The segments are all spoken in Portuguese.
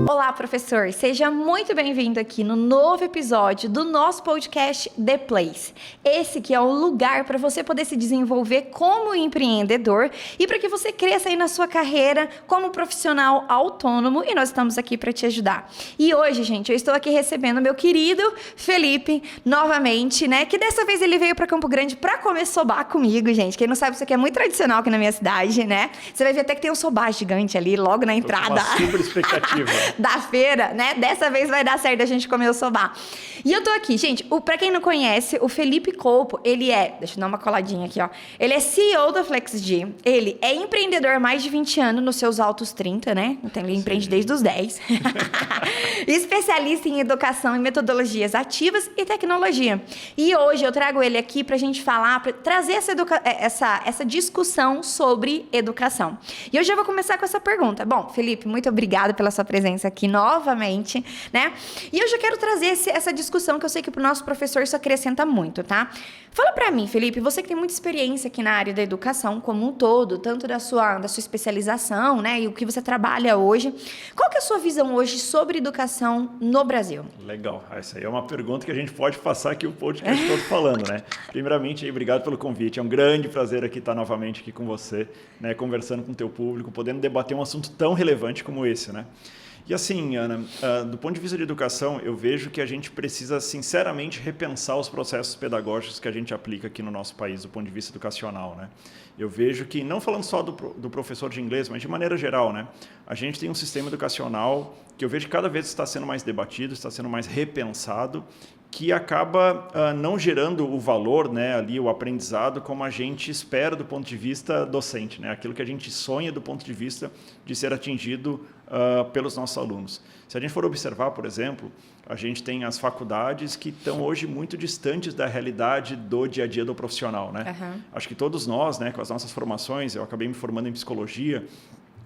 Olá, professor! Seja muito bem-vindo aqui no novo episódio do nosso podcast The Place. Esse que é o lugar para você poder se desenvolver como empreendedor e para que você cresça aí na sua carreira como profissional autônomo, e nós estamos aqui para te ajudar. E hoje, gente, eu estou aqui recebendo meu querido Felipe novamente, né? Que dessa vez ele veio para Campo Grande para comer sobá comigo, gente. Quem não sabe, isso aqui é muito tradicional aqui na minha cidade, né? Você vai ver até que tem um sobá gigante ali logo na entrada. Uma super expectativa. Da feira, né? Dessa vez vai dar certo a gente comer o sobá. E eu tô aqui, gente, pra quem não conhece, o Felipe Colpo, ele é, deixa eu dar uma coladinha aqui, ó. Ele é CEO da FlexG, ele é empreendedor há mais de 20 anos, nos seus altos 30, né? Então ele empreende desde os 10. Especialista em educação e metodologias ativas e tecnologia. E hoje eu trago ele aqui pra gente falar, pra trazer essa discussão sobre educação. E eu já vou começar com essa pergunta. Bom, Felipe, muito obrigada pela sua presença aqui novamente, né? E eu já quero trazer essa discussão que eu sei que pro nosso professor isso acrescenta muito, tá? Fala pra mim, Felipe, você que tem muita experiência aqui na área da educação como um todo, tanto da sua especialização, né, e o que você trabalha hoje. Qual que é a sua visão hoje sobre educação no Brasil? Legal. Essa aí é uma pergunta que a gente pode passar aqui o podcast todo falando, né? Primeiramente, aí, obrigado pelo convite. É um grande prazer aqui estar novamente aqui com você, né, conversando com o teu público, podendo debater um assunto tão relevante como esse, né? E assim, Ana, do ponto de vista de educação, eu vejo que a gente precisa, sinceramente, repensar os processos pedagógicos que a gente aplica aqui no nosso país, do ponto de vista educacional, né? Eu vejo que, não falando só do professor de inglês, mas de maneira geral, né? A gente tem um sistema educacional que eu vejo que cada vez está sendo mais debatido, está sendo mais repensado, que acaba não gerando o valor, né, ali, o aprendizado, como a gente espera do ponto de vista docente, né? Aquilo que a gente sonha do ponto de vista de ser atingido pelos nossos alunos. Se a gente for observar, por exemplo, a gente tem as faculdades que estão hoje muito distantes da realidade do dia a dia do profissional, né? Uhum. Acho que todos nós, né, com as nossas formações, eu acabei me formando em psicologia,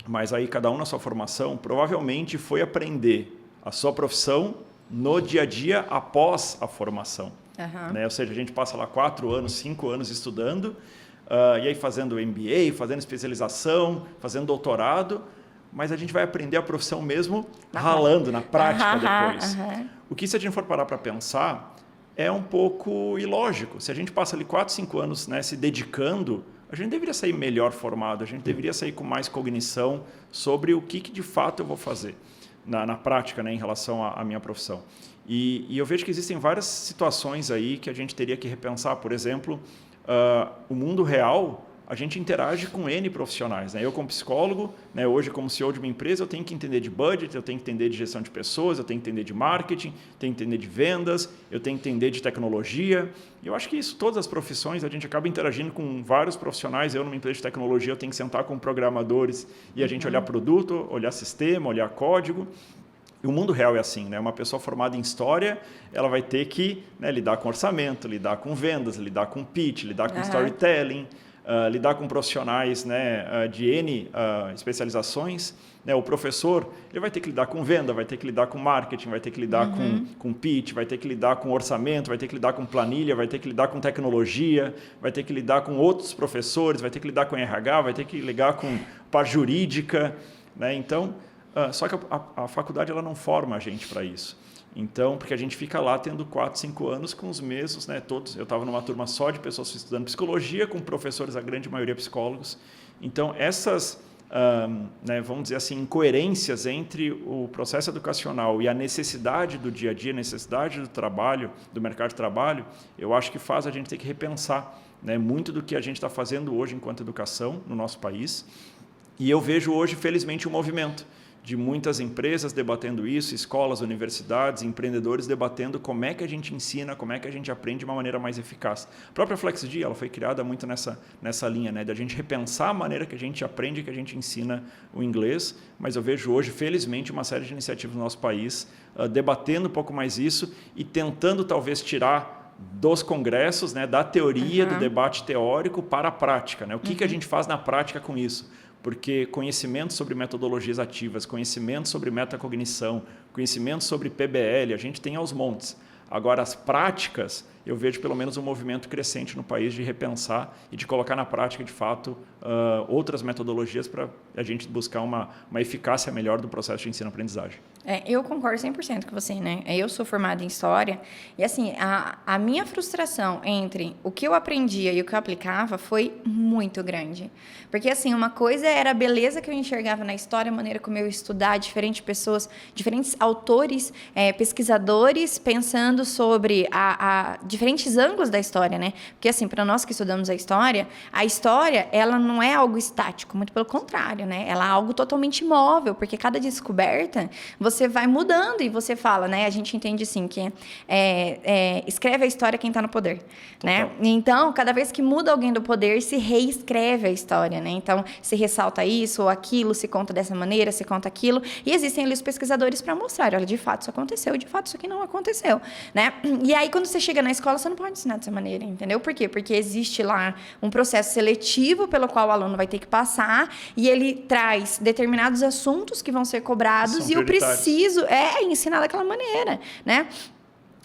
mas aí cada um na sua formação provavelmente foi aprender a sua profissão no dia a dia após a formação. Uhum. Né? Ou seja, a gente passa lá 4 anos, 5 anos estudando, e aí fazendo MBA, fazendo especialização, fazendo doutorado, mas a gente vai aprender a profissão mesmo ralando, na prática depois. O que, se a gente for parar para pensar, é um pouco ilógico. Se a gente passa ali 4, 5 anos, né, se dedicando, a gente deveria sair melhor formado, a gente deveria sair com mais cognição sobre o que de fato eu vou fazer na prática, né, em relação à minha profissão. E eu vejo que existem várias situações aí que a gente teria que repensar. Por exemplo, o mundo real, a gente interage com N profissionais, né? Eu, como psicólogo, né, hoje como CEO de uma empresa, eu tenho que entender de budget, eu tenho que entender de gestão de pessoas, eu tenho que entender de marketing, tenho que entender de vendas, eu tenho que entender de tecnologia. E eu acho que isso, todas as profissões, a gente acaba interagindo com vários profissionais. Eu, numa empresa de tecnologia, eu tenho que sentar com programadores e a gente olhar produto, olhar sistema, olhar código. E o mundo real é assim, né? Uma pessoa formada em história, ela vai ter que, né, lidar com orçamento, lidar com vendas, lidar com pitch, lidar com storytelling, lidar com profissionais, né, de N especializações. Né? O professor, ele vai ter que lidar com venda, vai ter que lidar com marketing, vai ter que lidar com pitch, vai ter que lidar com orçamento, vai ter que lidar com planilha, vai ter que lidar com tecnologia, vai ter que lidar com outros professores, vai ter que lidar com RH, vai ter que lidar com parte jurídica. Né? Então, só que a faculdade ela não forma a gente para isso. Então, porque a gente fica lá tendo 4, 5 anos com os mesmos, né, todos. Eu estava numa turma só de pessoas estudando psicologia, com professores, a grande maioria psicólogos. Então, essas, né, vamos dizer assim, incoerências entre o processo educacional e a necessidade do dia a dia, a necessidade do trabalho, do mercado de trabalho, eu acho que faz a gente ter que repensar, né, muito do que a gente está fazendo hoje enquanto educação no nosso país. E eu vejo hoje, felizmente, um movimento de muitas empresas debatendo isso, escolas, universidades, empreendedores debatendo como é que a gente ensina, como é que a gente aprende de uma maneira mais eficaz. A própria FlexG, ela foi criada muito nessa linha, né, de a gente repensar a maneira que a gente aprende, que a gente ensina o inglês, mas eu vejo hoje, felizmente, uma série de iniciativas no nosso país debatendo um pouco mais isso e tentando talvez tirar dos congressos, né, da teoria, do debate teórico para a prática. Né? O que a gente faz na prática com isso? Porque conhecimento sobre metodologias ativas, conhecimento sobre metacognição, conhecimento sobre PBL, a gente tem aos montes. Agora, as práticas, eu vejo pelo menos um movimento crescente no país de repensar e de colocar na prática, de fato, outras metodologias para a gente buscar uma eficácia melhor do processo de ensino-aprendizagem. Eu concordo 100% com você, né? Eu sou formada em História e, assim, a minha frustração entre o que eu aprendia e o que eu aplicava foi muito grande. Porque, assim, uma coisa era a beleza que eu enxergava na História, a maneira como eu ia estudar, diferentes pessoas, diferentes autores, pesquisadores pensando sobre diferentes ângulos da História, né? Porque, assim, para nós que estudamos a História, ela não é algo estático, muito pelo contrário, né? Ela é algo totalmente móvel, porque cada descoberta você vai mudando e você fala, né? A gente entende assim que escreve a história quem está no poder, né? Então, cada vez que muda alguém do poder, se reescreve a história, né? Então, se ressalta isso ou aquilo, se conta dessa maneira, se conta aquilo. E existem ali os pesquisadores para mostrar, olha, de fato isso aconteceu, de fato isso aqui não aconteceu, né? E aí, quando você chega na escola, você não pode ensinar dessa maneira, entendeu? Por quê? Porque existe lá um processo seletivo pelo qual o aluno vai ter que passar e ele traz determinados assuntos que vão ser cobrados e eu preciso ensinar daquela maneira, né?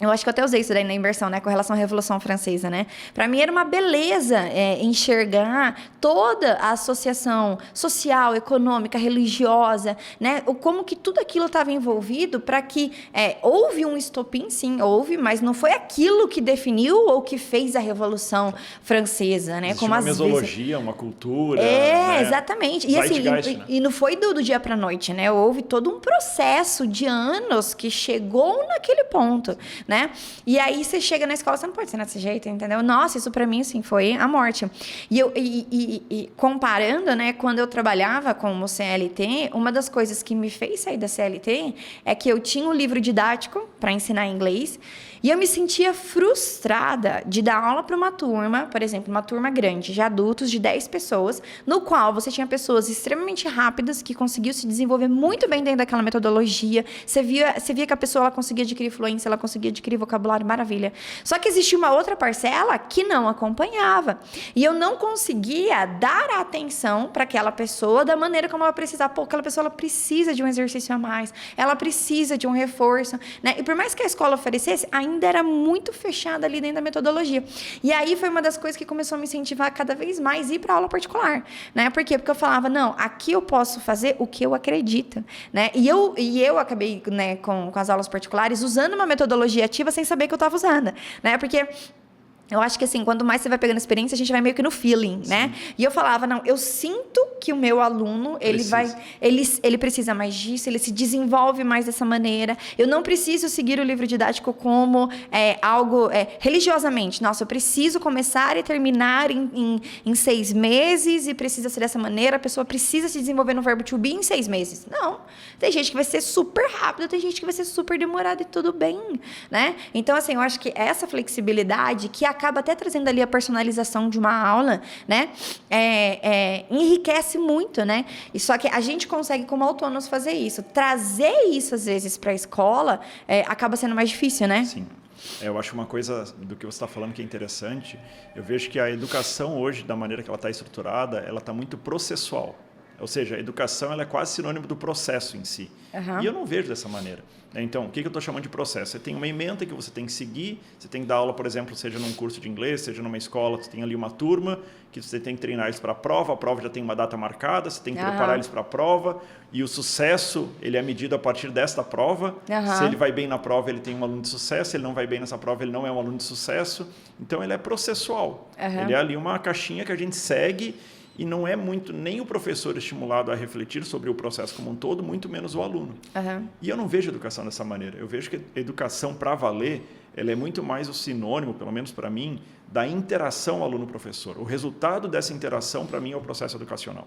Eu acho que eu até usei isso daí na imersão, né? Com relação à Revolução Francesa, né? Para mim era uma beleza enxergar toda a associação social, econômica, religiosa, né? Como que tudo aquilo estava envolvido para que houve um estopim, sim, houve, mas não foi aquilo que definiu ou que fez a Revolução Francesa, né? Existe uma mesologia, uma cultura. Né? Exatamente. E assim, né? e não foi do dia para noite, né? Houve todo um processo de anos que chegou naquele ponto, né? E aí você chega na escola, você não pode ser desse jeito, entendeu? Nossa, isso pra mim, assim, foi a morte. E comparando, né, quando eu trabalhava como CLT, uma das coisas que me fez sair da CLT é que eu tinha um livro didático para ensinar inglês e eu me sentia frustrada de dar aula para uma turma, por exemplo, uma turma grande de adultos, de 10 pessoas, no qual você tinha pessoas extremamente rápidas que conseguiam se desenvolver muito bem dentro daquela metodologia. Você via que a pessoa ela conseguia adquirir fluência, ela conseguia adquirir vocabulário, maravilha. Só que existia uma outra parcela que não acompanhava. E eu não conseguia dar a atenção para aquela pessoa da maneira como ela precisava. Pô, aquela pessoa ela precisa de um exercício a mais, ela precisa de um reforço, né? E por mais que a escola oferecesse, ainda era muito fechada ali dentro da metodologia. E aí foi uma das coisas que começou a me incentivar cada vez mais a ir para aula particular, né? Por quê? Porque eu falava, não, aqui eu posso fazer o que eu acredito, né? E eu acabei, né, com as aulas particulares usando uma metodologia ativa sem saber que eu estava usando, né? Porque eu acho que, assim, quanto mais você vai pegando experiência, a gente vai meio que no feeling, né? E eu falava, não, eu sinto que o meu aluno, ele precisa mais disso, ele se desenvolve mais dessa maneira. Eu não preciso seguir o livro didático como algo religiosamente. Nossa, eu preciso começar e terminar em 6 meses e precisa ser dessa maneira. A pessoa precisa se desenvolver no verbo to be em 6 meses. Não. Tem gente que vai ser super rápido, tem gente que vai ser super demorado e tudo bem, né? Então, assim, eu acho que essa flexibilidade que acaba até trazendo ali a personalização de uma aula, né? Enriquece muito, né? E só que a gente consegue, como autônomos, fazer isso. Trazer isso, às vezes, para a escola acaba sendo mais difícil, né? Sim. Eu acho uma coisa do que você está falando que é interessante. Eu vejo que a educação hoje, da maneira que ela está estruturada, ela está muito processual. Ou seja, a educação ela é quase sinônimo do processo em si. Uhum. E eu não vejo dessa maneira. Então, o que eu estou chamando de processo? Você tem uma ementa que você tem que seguir, você tem que dar aula, por exemplo, seja num curso de inglês, seja numa escola, você tem ali uma turma que você tem que treinar eles para a prova já tem uma data marcada, você tem que preparar eles para a prova, e o sucesso ele é medido a partir desta prova. Se ele vai bem na prova, ele tem um aluno de sucesso, se ele não vai bem nessa prova, ele não é um aluno de sucesso. Então, ele é processual. Ele é ali uma caixinha que a gente segue. E não é muito nem o professor estimulado a refletir sobre o processo como um todo, muito menos o aluno. E eu não vejo educação dessa maneira. Eu vejo que a educação para valer, ela é muito mais o sinônimo, pelo menos para mim, da interação aluno-professor. O resultado dessa interação, para mim, é o processo educacional.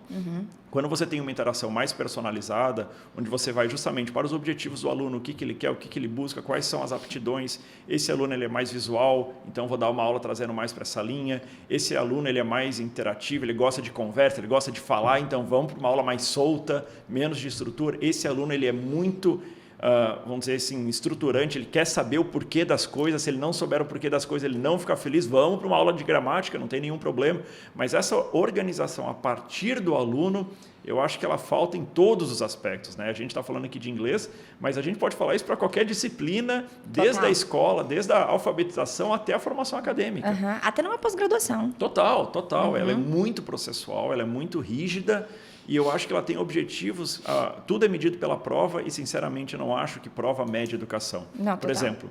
Quando você tem uma interação mais personalizada, onde você vai justamente para os objetivos do aluno, o que ele quer, o que ele busca, quais são as aptidões. Esse aluno ele é mais visual, então vou dar uma aula trazendo mais para essa linha. Esse aluno ele é mais interativo, ele gosta de conversa, ele gosta de falar, então vamos para uma aula mais solta, menos de estrutura. Esse aluno ele é muito... vamos dizer assim, estruturante, ele quer saber o porquê das coisas, se ele não souber o porquê das coisas, ele não fica feliz, vamos para uma aula de gramática, não tem nenhum problema, mas essa organização a partir do aluno, eu acho que ela falta em todos os aspectos, né? A gente está falando aqui de inglês, mas a gente pode falar isso para qualquer disciplina, desde a escola, desde a alfabetização até a formação acadêmica. Até numa pós-graduação. Total. Ela é muito processual, ela é muito rígida e eu acho que ela tem objetivos, tudo é medido pela prova e, sinceramente, eu não acho que prova mede educação. Não, por exemplo,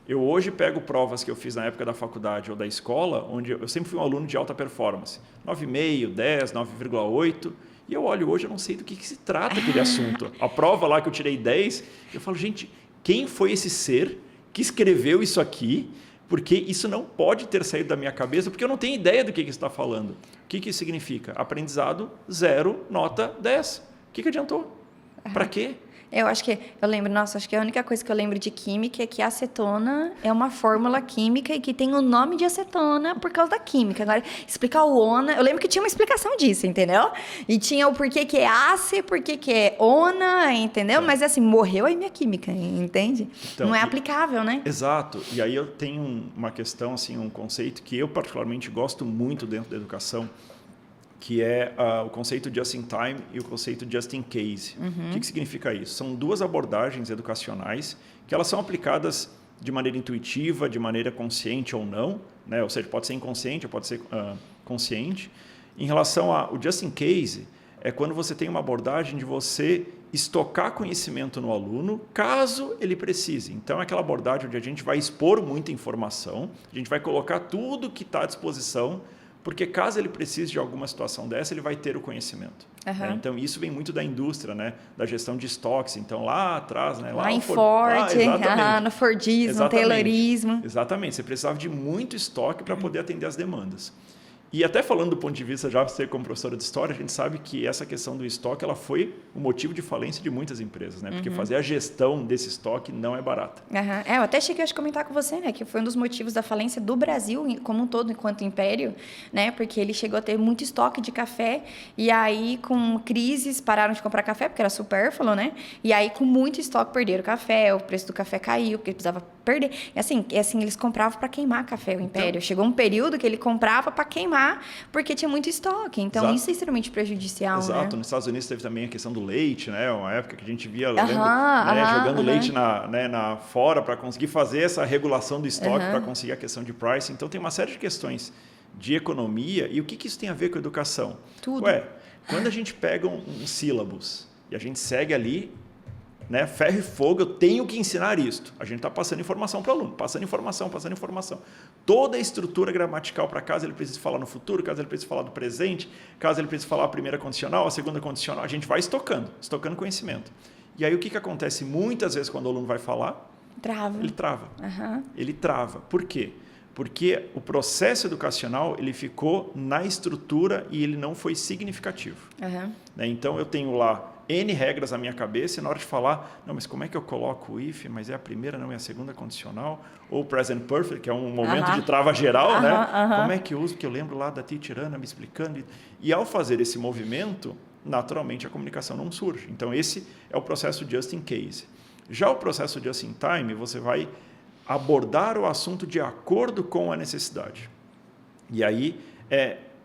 eu hoje pego provas que eu fiz na época da faculdade ou da escola, onde eu sempre fui um aluno de alta performance, 9,5, 10, 9,8, e eu olho hoje, eu não sei do que se trata aquele assunto. A prova lá que eu tirei 10, eu falo, gente, quem foi esse ser que escreveu isso aqui? Porque isso não pode ter saído da minha cabeça, porque eu não tenho ideia do que está falando. O que isso significa? Aprendizado 0, nota 10. O que adiantou? Para quê? Acho que a única coisa que eu lembro de química é que a acetona é uma fórmula química e que tem o nome de acetona por causa da química. Agora, explicar o ona, eu lembro que tinha uma explicação disso, entendeu? E tinha o porquê que é ace, porquê que é ona, entendeu? Mas assim, morreu aí minha química, entende? Então, não é aplicável, né? Exato. E aí eu tenho uma questão, assim, um conceito que eu particularmente gosto muito dentro da educação, que é o conceito just in time e o conceito just in case. O que significa isso? São duas abordagens educacionais que elas são aplicadas de maneira intuitiva, de maneira consciente ou não, né? Ou seja, pode ser inconsciente ou pode ser consciente. Em relação ao just in case, é quando você tem uma abordagem de você estocar conhecimento no aluno, caso ele precise. Então, é aquela abordagem onde a gente vai expor muita informação, a gente vai colocar tudo que está à disposição, porque caso ele precise de alguma situação dessa, ele vai ter o conhecimento. Né? Então, isso vem muito da indústria, né? Da gestão de estoques. Então, lá atrás... Né? Lá em Ford, no Fordismo, no Taylorismo. Exatamente. Você precisava de muito estoque para poder atender as demandas. E até falando do ponto de vista, já você como professora de história, a gente sabe que essa questão do estoque ela foi o motivo de falência de muitas empresas, né? Porque fazer a gestão desse estoque não é barata. Eu até cheguei a comentar com você, né? Que foi um dos motivos da falência do Brasil como um todo, enquanto império, né? Porque ele chegou a ter muito estoque de café e aí com crises pararam de comprar café, porque era supérfluo, né? E aí com muito estoque perderam o café, o preço do café caiu, porque precisava perder. E assim eles compravam para queimar café, o império. Então, chegou um período que ele comprava para queimar porque tinha muito estoque. Então, Isso é extremamente prejudicial, Exato. Né? Nos Estados Unidos teve também a questão do leite, né? Uma época que a gente via jogando leite fora para conseguir fazer essa regulação do estoque, para conseguir a questão de pricing. Então, tem uma série de questões de economia. E o que isso tem a ver com a educação? Tudo. Quando a gente pega um sílabus e a gente segue ali, né, ferro e fogo, eu tenho que ensinar isto. A gente está passando informação para o aluno, passando informação. Toda a estrutura gramatical para caso ele precise falar no futuro, caso ele precise falar do presente, caso ele precise falar a primeira condicional, a segunda condicional, a gente vai estocando conhecimento. E aí o que acontece muitas vezes quando o aluno vai falar? Ele trava. Ele trava. Por quê? Porque o processo educacional ele ficou na estrutura e ele não foi significativo. Né? Então, eu tenho lá N regras na minha cabeça e na hora de falar, não, mas como é que eu coloco o if? Mas é a primeira, não é a segunda condicional? Ou present perfect, que é um momento de trava geral, né? Como é que eu uso? Porque eu lembro lá da teacher Ana me explicando. E ao fazer esse movimento, naturalmente a comunicação não surge. Então, esse é o processo just in case. Já o processo just in time, você vai abordar o assunto de acordo com a necessidade. E aí,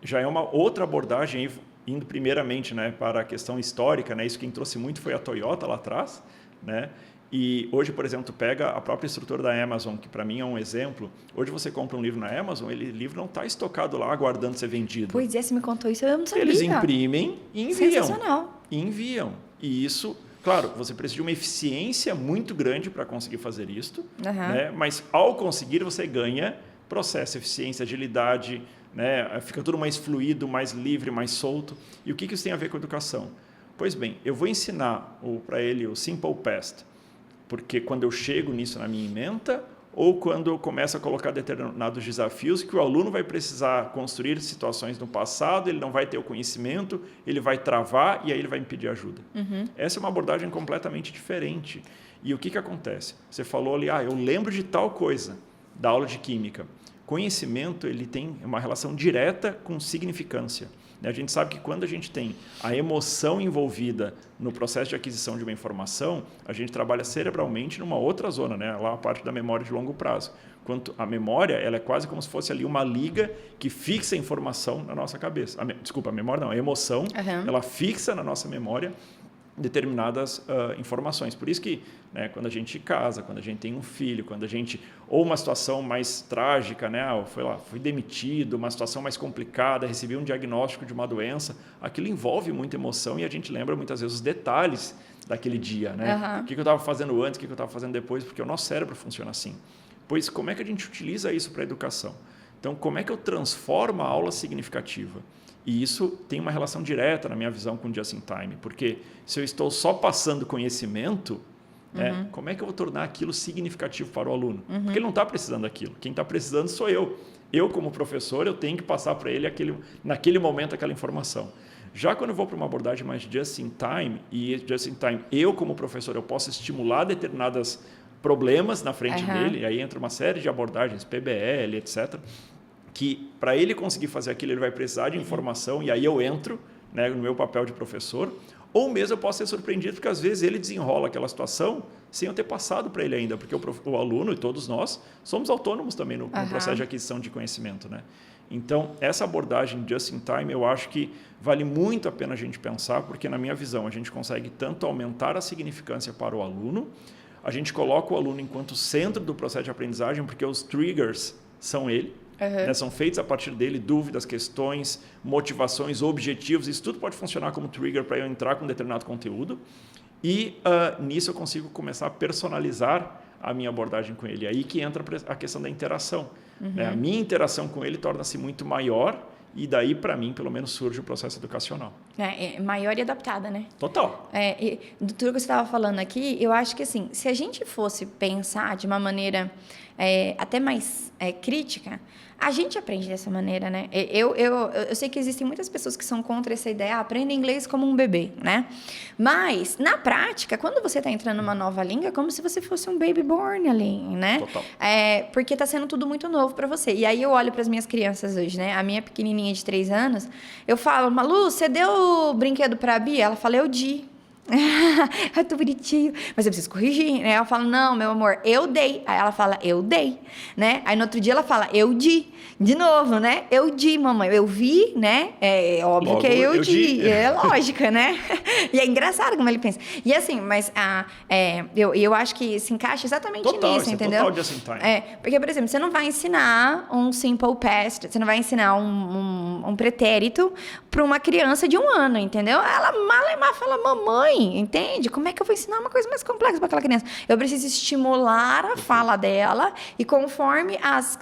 já é uma outra abordagem, indo primeiramente, né, para a questão histórica, né, isso quem trouxe muito foi a Toyota lá atrás, né, e hoje, por exemplo, tu pega a própria estrutura da Amazon, que para mim é um exemplo. Hoje você compra um livro na Amazon, o livro não está estocado lá aguardando ser vendido. Pois é, você me contou isso, eu não sabia. Eles imprimem e enviam. Sensacional. E isso, claro, você precisa de uma eficiência muito grande para conseguir fazer isto, né, mas ao conseguir você ganha processo, eficiência, agilidade, né? Fica tudo mais fluido, mais livre, mais solto. E o que isso tem a ver com a educação? Pois bem, eu vou ensinar para ele o Simple Past, porque quando eu chego nisso na minha ementa, ou quando eu começo a colocar determinados desafios que o aluno vai precisar construir situações no passado, ele não vai ter o conhecimento, ele vai travar e aí ele vai me pedir ajuda. Essa é uma abordagem completamente diferente. E o que acontece? Você falou ali, eu lembro de tal coisa da aula de química. Conhecimento ele tem uma relação direta com significância. A gente sabe que quando a gente tem a emoção envolvida no processo de aquisição de uma informação, a gente trabalha cerebralmente numa outra zona, né? Lá a parte da memória de longo prazo. Quanto a memória, ela é quase como se fosse ali uma liga que fixa a informação na nossa cabeça. Desculpa, a memória não, a emoção, ela fixa na nossa memória determinadas informações. Por isso que, né, quando a gente casa, quando a gente tem um filho, quando a gente... Ou uma situação mais trágica, né, fui demitido, uma situação mais complicada, recebi um diagnóstico de uma doença, aquilo envolve muita emoção e a gente lembra muitas vezes os detalhes daquele dia. Né? O que eu estava fazendo antes, o que eu estava fazendo depois, porque o nosso cérebro funciona assim. Pois como é que a gente utiliza isso para a educação? Então, como é que eu transformo a aula significativa? E isso tem uma relação direta, na minha visão, com o Just in Time. Porque se eu estou só passando conhecimento, como é que eu vou tornar aquilo significativo para o aluno? Porque ele não está precisando daquilo. Quem está precisando sou eu. Eu, como professor, eu tenho que passar para ele naquele momento aquela informação. Já quando eu vou para uma abordagem mais Just in Time, e Just in Time, eu, como professor, eu posso estimular determinados problemas na frente dele, e aí entra uma série de abordagens, PBL, etc., que para ele conseguir fazer aquilo, ele vai precisar de informação, e aí eu entro, né, no meu papel de professor, ou mesmo eu posso ser surpreendido, porque às vezes ele desenrola aquela situação sem eu ter passado para ele ainda, porque o aluno e todos nós somos autônomos também no processo de aquisição de conhecimento. Né? Então, essa abordagem Just in Time, eu acho que vale muito a pena a gente pensar, porque na minha visão, a gente consegue tanto aumentar a significância para o aluno, a gente coloca o aluno enquanto centro do processo de aprendizagem, porque os triggers são ele, né, são feitos a partir dele, dúvidas, questões, motivações, objetivos, isso tudo pode funcionar como trigger para eu entrar com um determinado conteúdo e nisso eu consigo começar a personalizar a minha abordagem com ele. Aí que entra a questão da interação. Né? A minha interação com ele torna-se muito maior e daí, para mim, pelo menos, surge o processo educacional. Maior e adaptada, né? Total. Do tudo que você estava falando aqui, eu acho que, assim, se a gente fosse pensar de uma maneira até mais crítica, a gente aprende dessa maneira, né? Eu sei que existem muitas pessoas que são contra essa ideia, aprenda inglês como um bebê, né? Mas, na prática, quando você está entrando numa nova língua, é como se você fosse um baby born ali, né? Total. Porque está sendo tudo muito novo para você. E aí eu olho para as minhas crianças hoje, né? A minha pequenininha de 3 anos, eu falo, Malu, você deu o brinquedo para a Bia? Ela fala, eu di. É tão bonitinho, mas eu preciso corrigir, né? Ela fala, não, meu amor, eu dei. Aí ela fala, eu dei, né? Aí no outro dia ela fala, eu di. De novo, né? Eu di, mamãe. Eu vi, né? É óbvio logo, que é eu di. É lógica, né? E é engraçado como ele pensa. E assim, mas eu acho que se encaixa exatamente nisso, entendeu? Total just in time. Porque, por exemplo, você não vai ensinar um simple past, você não vai ensinar um pretérito para uma criança de 1 ano, entendeu? Ela mal fala, mamãe, entende? Como é que eu vou ensinar uma coisa mais complexa para aquela criança? Eu preciso estimular a fala dela e conforme as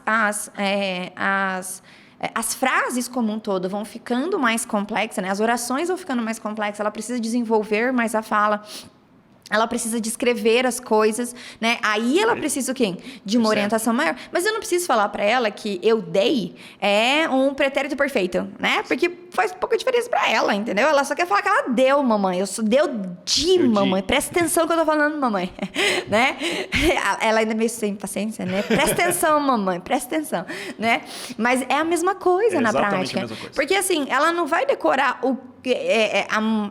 frases como um todo vão ficando mais complexas, né? As orações vão ficando mais complexas, ela precisa desenvolver mais a fala. Ela precisa descrever as coisas, né? Aí ela precisa o quê? De uma orientação maior. Mas eu não preciso falar para ela que eu dei é um pretérito perfeito, né? Porque faz pouca diferença para ela, entendeu? Ela só quer falar que ela deu, mamãe. Deu de, mamãe. Presta atenção no que eu tô falando, mamãe. Né? Ela ainda é meio sem paciência, né? Presta atenção, mamãe. Presta atenção, né? Mas é a mesma coisa na prática. A mesma coisa. Porque assim, ela não vai decorar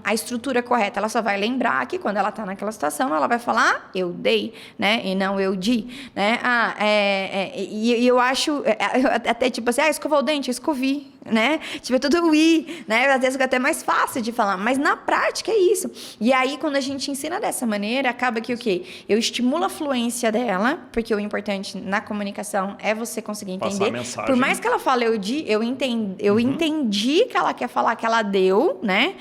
a estrutura correta, ela só vai lembrar que quando ela está naquela situação, ela vai falar, eu dei, né? E não eu di, né? E eu acho, até tipo assim, escovar o dente, eu escovi, né? Tipo, é tudo i, né? Às vezes é até mais fácil de falar, mas na prática é isso. E aí, quando a gente ensina dessa maneira, acaba que o quê? Eu estimulo a fluência dela, porque o importante na comunicação é você conseguir entender. Passar a mensagem. Por mais que ela fale eu di, eu entendi que ela quer falar que ela deu, né?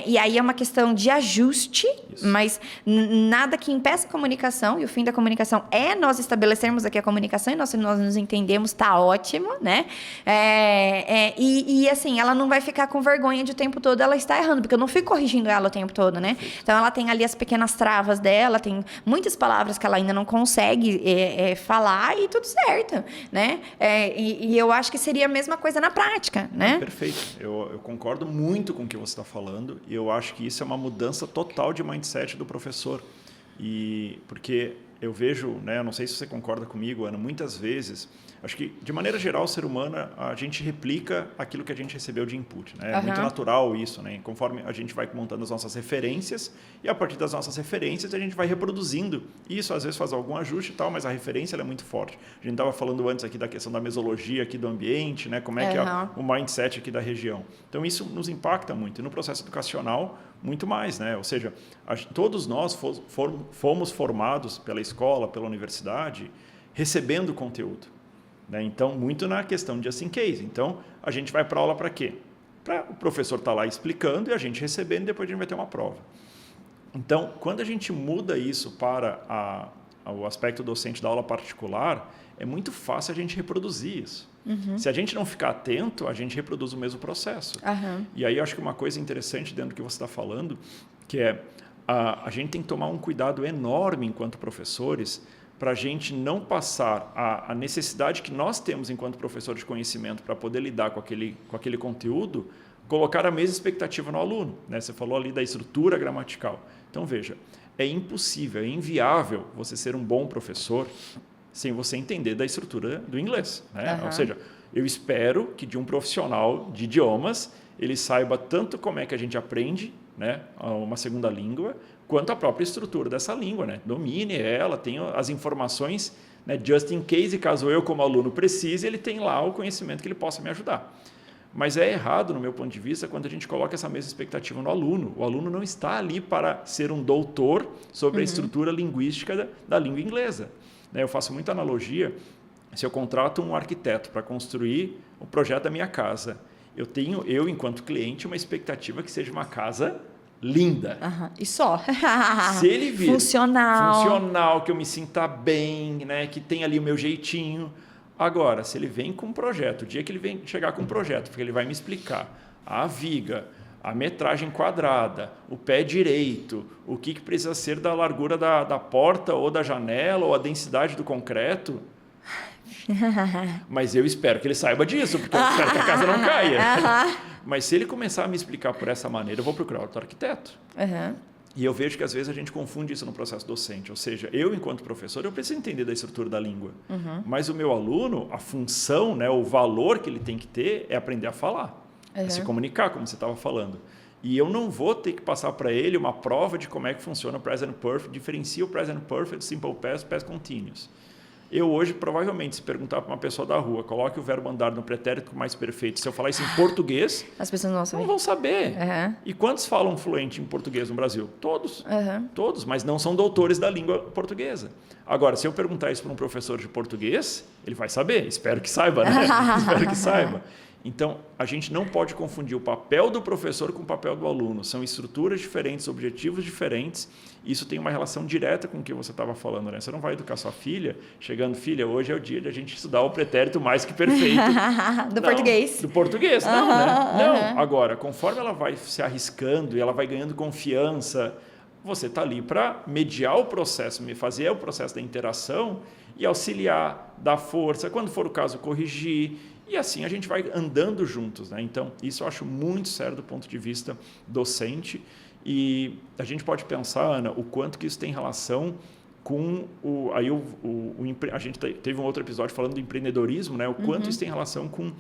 E aí é uma questão de ajuste, isso. Mas nada que impeça a comunicação, e o fim da comunicação é nós estabelecermos aqui a comunicação, e nós nos entendemos, tá ótimo, né? E assim, ela não vai ficar com vergonha de o tempo todo ela está errando, porque eu não fico corrigindo ela o tempo todo, né? Então ela tem ali as pequenas travas dela, tem muitas palavras que ela ainda não consegue falar e tudo certo, né? E eu acho que seria a mesma coisa na prática, né? Perfeito, eu concordo muito com o que você está falando, e eu acho que isso é uma mudança total de mindset do professor. Porque eu vejo, né, eu não sei se você concorda comigo, Ana, muitas vezes, acho que, de maneira geral, o ser humano, a gente replica aquilo que a gente recebeu de input. Né? É muito natural isso, né? Conforme a gente vai montando as nossas referências, e a partir das nossas referências, a gente vai reproduzindo. Isso, às vezes, faz algum ajuste e tal, mas a referência ela é muito forte. A gente estava falando antes aqui da questão da mesologia aqui do ambiente, né? Como é que é o mindset aqui da região. Então, isso nos impacta muito. E no processo educacional, muito mais, né? Ou seja, todos nós fomos formados pela escola, pela universidade, recebendo conteúdo. Né? Então, muito na questão de just in case. Então, a gente vai para a aula para quê? Para o professor estar lá explicando e a gente recebendo, e depois a gente vai ter uma prova. Então, quando a gente muda isso para o aspecto docente da aula particular, é muito fácil a gente reproduzir isso. Se a gente não ficar atento, a gente reproduz o mesmo processo. E aí, eu acho que uma coisa interessante dentro do que você está falando, que é a gente tem que tomar um cuidado enorme enquanto professores para a gente não passar a necessidade que nós temos enquanto professor de conhecimento para poder lidar com aquele conteúdo, colocar a mesma expectativa no aluno. Né? Você falou ali da estrutura gramatical. Então, veja, é impossível, é inviável você ser um bom professor sem você entender da estrutura do inglês. Né? Ou seja, eu espero que de um profissional de idiomas, ele saiba tanto como é que a gente aprende, né, uma segunda língua, quanto a própria estrutura dessa língua. Né? Domine ela, tenha as informações, né, just in case, caso eu como aluno precise, ele tem lá o conhecimento que ele possa me ajudar. Mas é errado, no meu ponto de vista, quando a gente coloca essa mesma expectativa no aluno. O aluno não está ali para ser um doutor sobre a estrutura linguística da língua inglesa. Eu faço muita analogia, se eu contrato um arquiteto para construir o projeto da minha casa, eu, enquanto cliente, uma expectativa que seja uma casa linda. E só. Se ele vir funcional, que eu me sinta bem, né, que tenha ali o meu jeitinho. Agora, se ele vem com um projeto, o dia que ele vem chegar com um projeto, porque ele vai me explicar a viga, a metragem quadrada, o pé direito, o que precisa ser da largura da porta ou da janela, ou a densidade do concreto. Mas eu espero que ele saiba disso, porque eu espero que a casa não caia. Mas se ele começar a me explicar por essa maneira, eu vou procurar outro arquiteto. E eu vejo que às vezes a gente confunde isso no processo docente. Ou seja, eu, enquanto professor, eu preciso entender da estrutura da língua. Mas o meu aluno, a função, né, o valor que ele tem que ter é aprender a falar. É se comunicar, como você estava falando. E eu não vou ter que passar para ele uma prova de como é que funciona o Present Perfect, diferencia o Present Perfect, Simple Past, Past Continuous. Eu hoje, provavelmente, se perguntar para uma pessoa da rua, coloque o verbo andar no pretérito mais perfeito, se eu falar isso em português, as pessoas não vão saber. E quantos falam fluente em português no Brasil? Todos. Todos, mas não são doutores da língua portuguesa. Agora, se eu perguntar isso para um professor de português, ele vai saber. Espero que saiba, né? Espero que saiba. Então, a gente não pode confundir o papel do professor com o papel do aluno. São estruturas diferentes, objetivos diferentes. Isso tem uma relação direta com o que você estava falando, né? Você não vai educar sua filha chegando, filha, hoje é o dia de a gente estudar o pretérito mais que perfeito. Português. Do português, não, né? Não. Agora, conforme ela vai se arriscando e ela vai ganhando confiança, você está ali para mediar o processo, fazer o processo da interação e auxiliar, dar força, quando for o caso, corrigir. E assim a gente vai andando juntos. Né? Então, isso eu acho muito sério do ponto de vista docente. E a gente pode pensar, Ana, o quanto que isso tem relação com a gente teve um outro episódio falando do empreendedorismo, né? O quanto isso tem relação com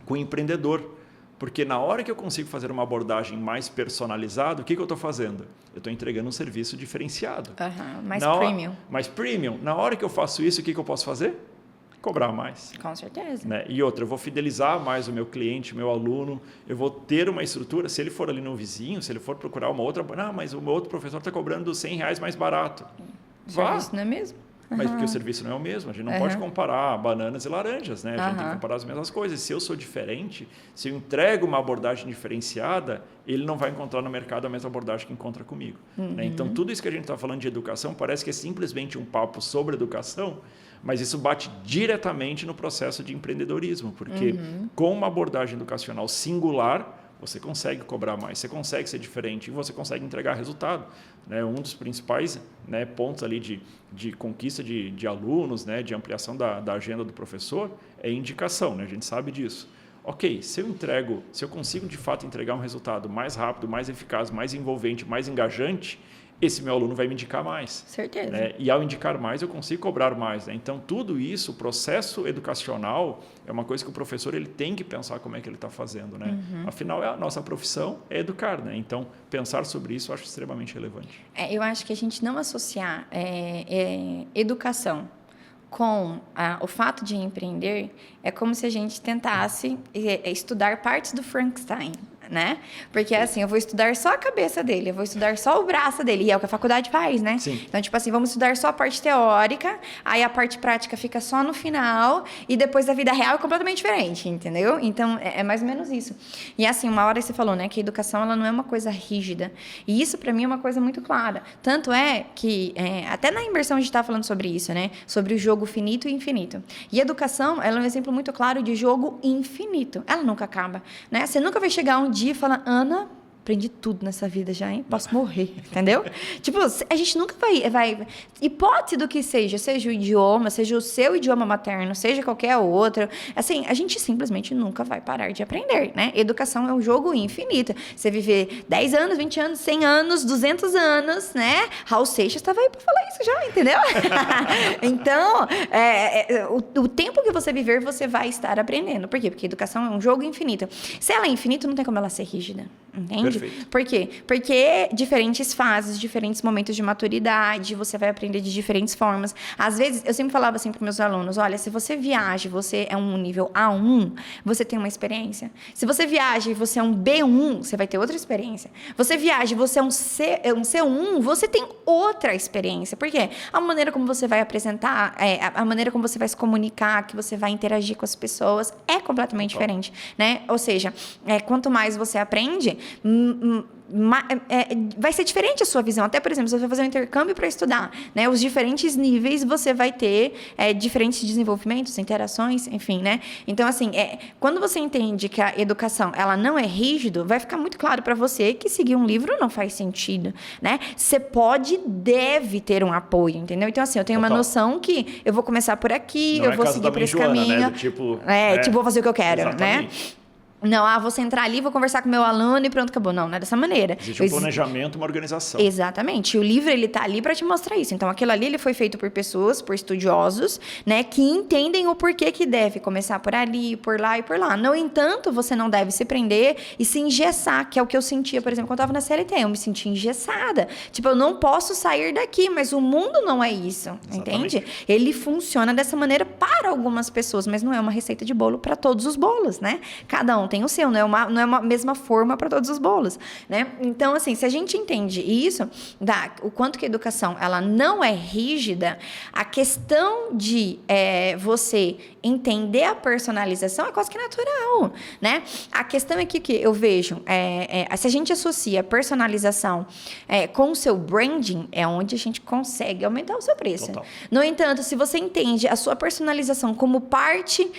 o empreendedor. Porque na hora que eu consigo fazer uma abordagem mais personalizada, o que eu estou fazendo? Eu estou entregando um serviço diferenciado. Mais premium. Na hora que eu faço isso, o que eu posso fazer? Cobrar mais. Com certeza. Né? E outra, eu vou fidelizar mais o meu cliente, o meu aluno, eu vou ter uma estrutura, se ele for ali no vizinho, se ele for procurar uma outra, mas o meu outro professor está cobrando R$100 mais barato. O serviço não é mesmo? Mas porque o serviço não é o mesmo, a gente não pode comparar bananas e laranjas, né? A gente tem que comparar as mesmas coisas. Se eu sou diferente, se eu entrego uma abordagem diferenciada, ele não vai encontrar no mercado a mesma abordagem que encontra comigo. Né? Então, tudo isso que a gente está falando de educação parece que é simplesmente um papo sobre educação, mas isso bate diretamente no processo de empreendedorismo, porque com uma abordagem educacional singular, você consegue cobrar mais, você consegue ser diferente e você consegue entregar resultado. Né? Um dos principais, né, pontos ali de conquista de alunos, né, de ampliação da agenda do professor, é indicação, né? A gente sabe disso. Ok, se eu consigo de fato entregar um resultado mais rápido, mais eficaz, mais envolvente, mais engajante, esse meu aluno vai me indicar mais. Certeza. Né? E ao indicar mais, eu consigo cobrar mais. Né? Então, tudo isso, o processo educacional, é uma coisa que o professor ele tem que pensar como é que ele está fazendo. Né? Afinal, a nossa profissão é educar. Né? Então, pensar sobre isso eu acho extremamente relevante. Eu acho que a gente não associar educação com o fato de empreender é como se a gente tentasse estudar partes do Frankenstein, né? Porque assim, eu vou estudar só a cabeça dele, eu vou estudar só o braço dele, e é o que a faculdade faz, né? Sim. Então, tipo assim, vamos estudar só a parte teórica, aí a parte prática fica só no final, e depois a vida real é completamente diferente, entendeu? Então, é mais ou menos isso. E assim, uma hora você falou, né, que a educação, ela não é uma coisa rígida, e isso pra mim é uma coisa muito clara. Tanto é que, até na imersão a gente tá falando sobre isso, né? Sobre o jogo finito e infinito. E a educação, ela é um exemplo muito claro de jogo infinito. Ela nunca acaba, né? Você nunca vai chegar um dia e falar, Ana, aprendi tudo nessa vida já, hein? Posso morrer, entendeu? Tipo, a gente nunca vai... Hipótese do que seja o idioma, seja o seu idioma materno, seja qualquer outro, assim, a gente simplesmente nunca vai parar de aprender, né? Educação é um jogo infinito. Você viver 10 anos, 20 anos, 100 anos, 200 anos, né? Raul Seixas estava aí para falar isso já, entendeu? Então, o tempo que você viver, você vai estar aprendendo. Por quê? Porque a educação é um jogo infinito. Se ela é infinita, não tem como ela ser rígida, entende? Perfeito. Por quê? Porque diferentes fases, diferentes momentos de maturidade, você vai aprender de diferentes formas. Às vezes, eu sempre falava assim para meus alunos, olha, se você viaja e você é um nível A1, você tem uma experiência. Se você viaja e você é um B1, você vai ter outra experiência. Você viaja e você é um C1, você tem outra experiência. Por quê? A maneira como você vai apresentar, a maneira como você vai se comunicar, que você vai interagir com as pessoas, é completamente diferente, né? Ou seja, quanto mais você aprende, vai ser diferente a sua visão. Até, por exemplo, se você vai fazer um intercâmbio para estudar, né? Os diferentes níveis, você vai ter diferentes desenvolvimentos, interações, enfim, né? Então, assim, quando você entende que a educação, ela não é rígido, vai ficar muito claro para você que seguir um livro não faz sentido, né? Você deve ter um apoio, entendeu? Então, assim, eu tenho uma noção que eu vou começar por aqui, não eu vou seguir por esse caminho. Né? Tipo, vou fazer o que eu quero, exatamente. né? Não, vou entrar ali, vou conversar com o meu aluno e pronto, acabou. Não é dessa maneira. Existe um planejamento, uma organização. Exatamente. E o livro, ele tá ali para te mostrar isso. Então, aquilo ali, ele foi feito por pessoas, por estudiosos, né, que entendem o porquê que deve começar por ali, por lá e por lá. No entanto, você não deve se prender e se engessar, que é o que eu sentia, por exemplo, quando eu tava na CLT. Eu me sentia engessada. Tipo, eu não posso sair daqui, mas o mundo não é isso, exatamente. Entende? Ele funciona dessa maneira para algumas pessoas, mas não é uma receita de bolo para todos os bolos, né? Cada um tem o seu, não é uma mesma forma para todos os bolos, né? Então, assim, se a gente entende isso, o quanto que a educação, ela não é rígida, a questão de você entender a personalização é quase que natural, né? A questão é que eu vejo, se a gente associa a personalização com o seu branding, é onde a gente consegue aumentar o seu preço. Total. No entanto, se você entende a sua personalização como parte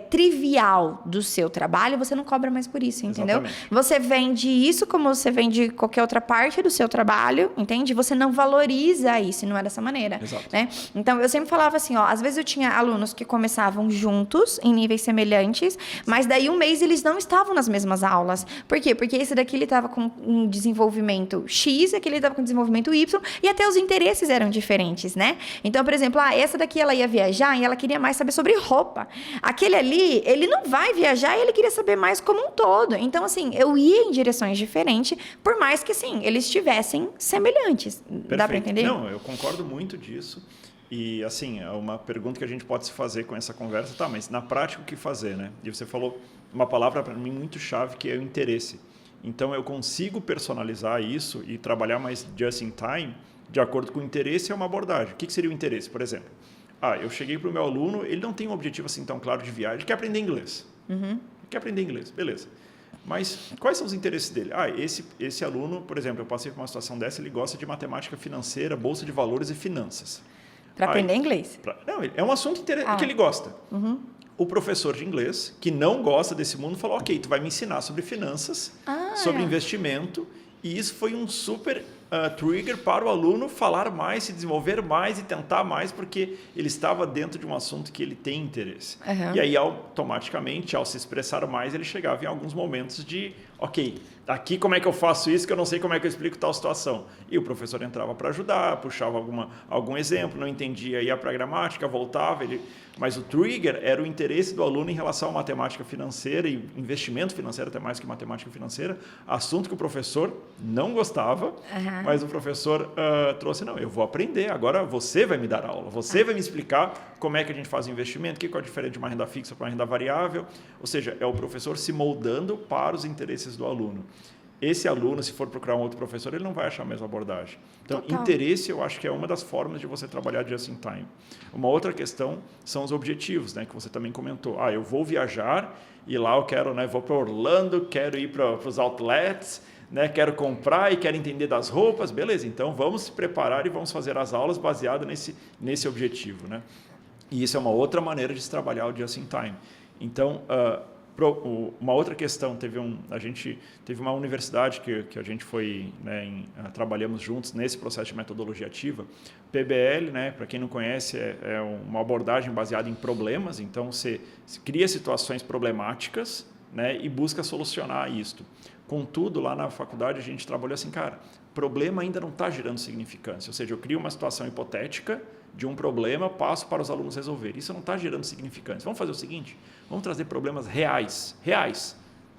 trivial do seu trabalho, você não cobra mais por isso, entendeu? Exatamente. Você vende isso como você vende qualquer outra parte do seu trabalho, entende? Você não valoriza isso, não é dessa maneira. Exato. Né? Então, eu sempre falava assim, às vezes eu tinha alunos que começavam juntos, em níveis semelhantes, mas daí um mês eles não estavam nas mesmas aulas. Por quê? Porque esse daqui ele estava com um desenvolvimento X, aquele estava com desenvolvimento Y, e até os interesses eram diferentes, né? Então, por exemplo, essa daqui ela ia viajar e ela queria mais saber sobre roupa. Aquele ali, ele não vai viajar e ele queria saber mais como um todo. Então, assim, eu ia em direções diferentes, por mais que, assim, eles estivessem semelhantes. Perfeito. Dá para entender? Não, eu concordo muito disso. E, assim, é uma pergunta que a gente pode se fazer com essa conversa. Tá, mas na prática o que fazer, né? E você falou uma palavra para mim muito chave, que é o interesse. Então, eu consigo personalizar isso e trabalhar mais just in time de acordo com o interesse e uma abordagem. O que seria o interesse, por exemplo? Eu cheguei para o meu aluno, ele não tem um objetivo assim tão claro de viagem, ele quer aprender inglês. Ele quer aprender inglês, beleza. Mas quais são os interesses dele? Esse aluno, por exemplo, eu passei por uma situação dessa, ele gosta de matemática financeira, bolsa de valores e finanças. Para aprender inglês? Não, é um assunto que ele gosta. O professor de inglês, que não gosta desse mundo, falou, ok, tu vai me ensinar sobre finanças, sobre investimento, e isso foi um super trigger para o aluno falar mais, se desenvolver mais e tentar mais, porque ele estava dentro de um assunto que ele tem interesse. E aí, automaticamente, ao se expressar mais, ele chegava em alguns momentos de, ok, aqui como é que eu faço isso, que eu não sei como é que eu explico tal situação. E o professor entrava para ajudar, puxava algum exemplo, não entendia, ia para a gramática, voltava, mas o trigger era o interesse do aluno em relação à matemática financeira e investimento financeiro, até mais que matemática financeira, assunto que o professor não gostava, mas o professor trouxe, não, eu vou aprender, agora você vai me dar aula, você vai me explicar como é que a gente faz o investimento, o que é a diferença de uma renda fixa para uma renda variável, ou seja, é o professor se moldando para os interesses do aluno. Esse aluno, se for procurar um outro professor, ele não vai achar a mesma abordagem. Então, interesse, eu acho que é uma das formas de você trabalhar just in time. Uma outra questão são os objetivos, né, que você também comentou. Eu vou viajar e lá eu quero, né, vou para Orlando, quero ir para os outlets, né, quero comprar e quero entender das roupas. Beleza, então vamos se preparar e vamos fazer as aulas baseado nesse objetivo, né? E isso é uma outra maneira de se trabalhar o just in time. Então, uma outra questão, a gente teve uma universidade que a gente foi, né, trabalhamos juntos nesse processo de metodologia ativa. PBL, né, para quem não conhece, é uma abordagem baseada em problemas. Então, você cria situações problemáticas, né, e busca solucionar isto. Contudo, lá na faculdade a gente trabalhou assim, cara, problema ainda não está gerando significância. Ou seja, eu crio uma situação hipotética de um problema, passo para os alunos resolver. Isso não está gerando significância. Vamos fazer o seguinte, vamos trazer problemas reais,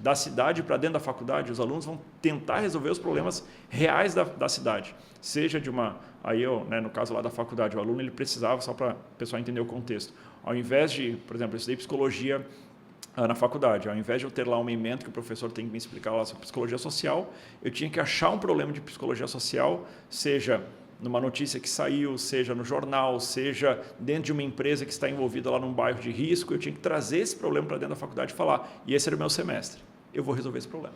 da cidade para dentro da faculdade. Os alunos vão tentar resolver os problemas reais da cidade. Seja de uma... Aí eu, né, no caso lá da faculdade, o aluno ele precisava, só para o pessoal entender o contexto, ao invés de, por exemplo, eu estudei psicologia na faculdade, ao invés de eu ter lá uma ementa que o professor tem que me explicar lá sobre psicologia social, eu tinha que achar um problema de psicologia social, seja numa notícia que saiu, seja no jornal, seja dentro de uma empresa que está envolvida lá num bairro de risco, eu tinha que trazer esse problema para dentro da faculdade e falar, e esse era o meu semestre, eu vou resolver esse problema.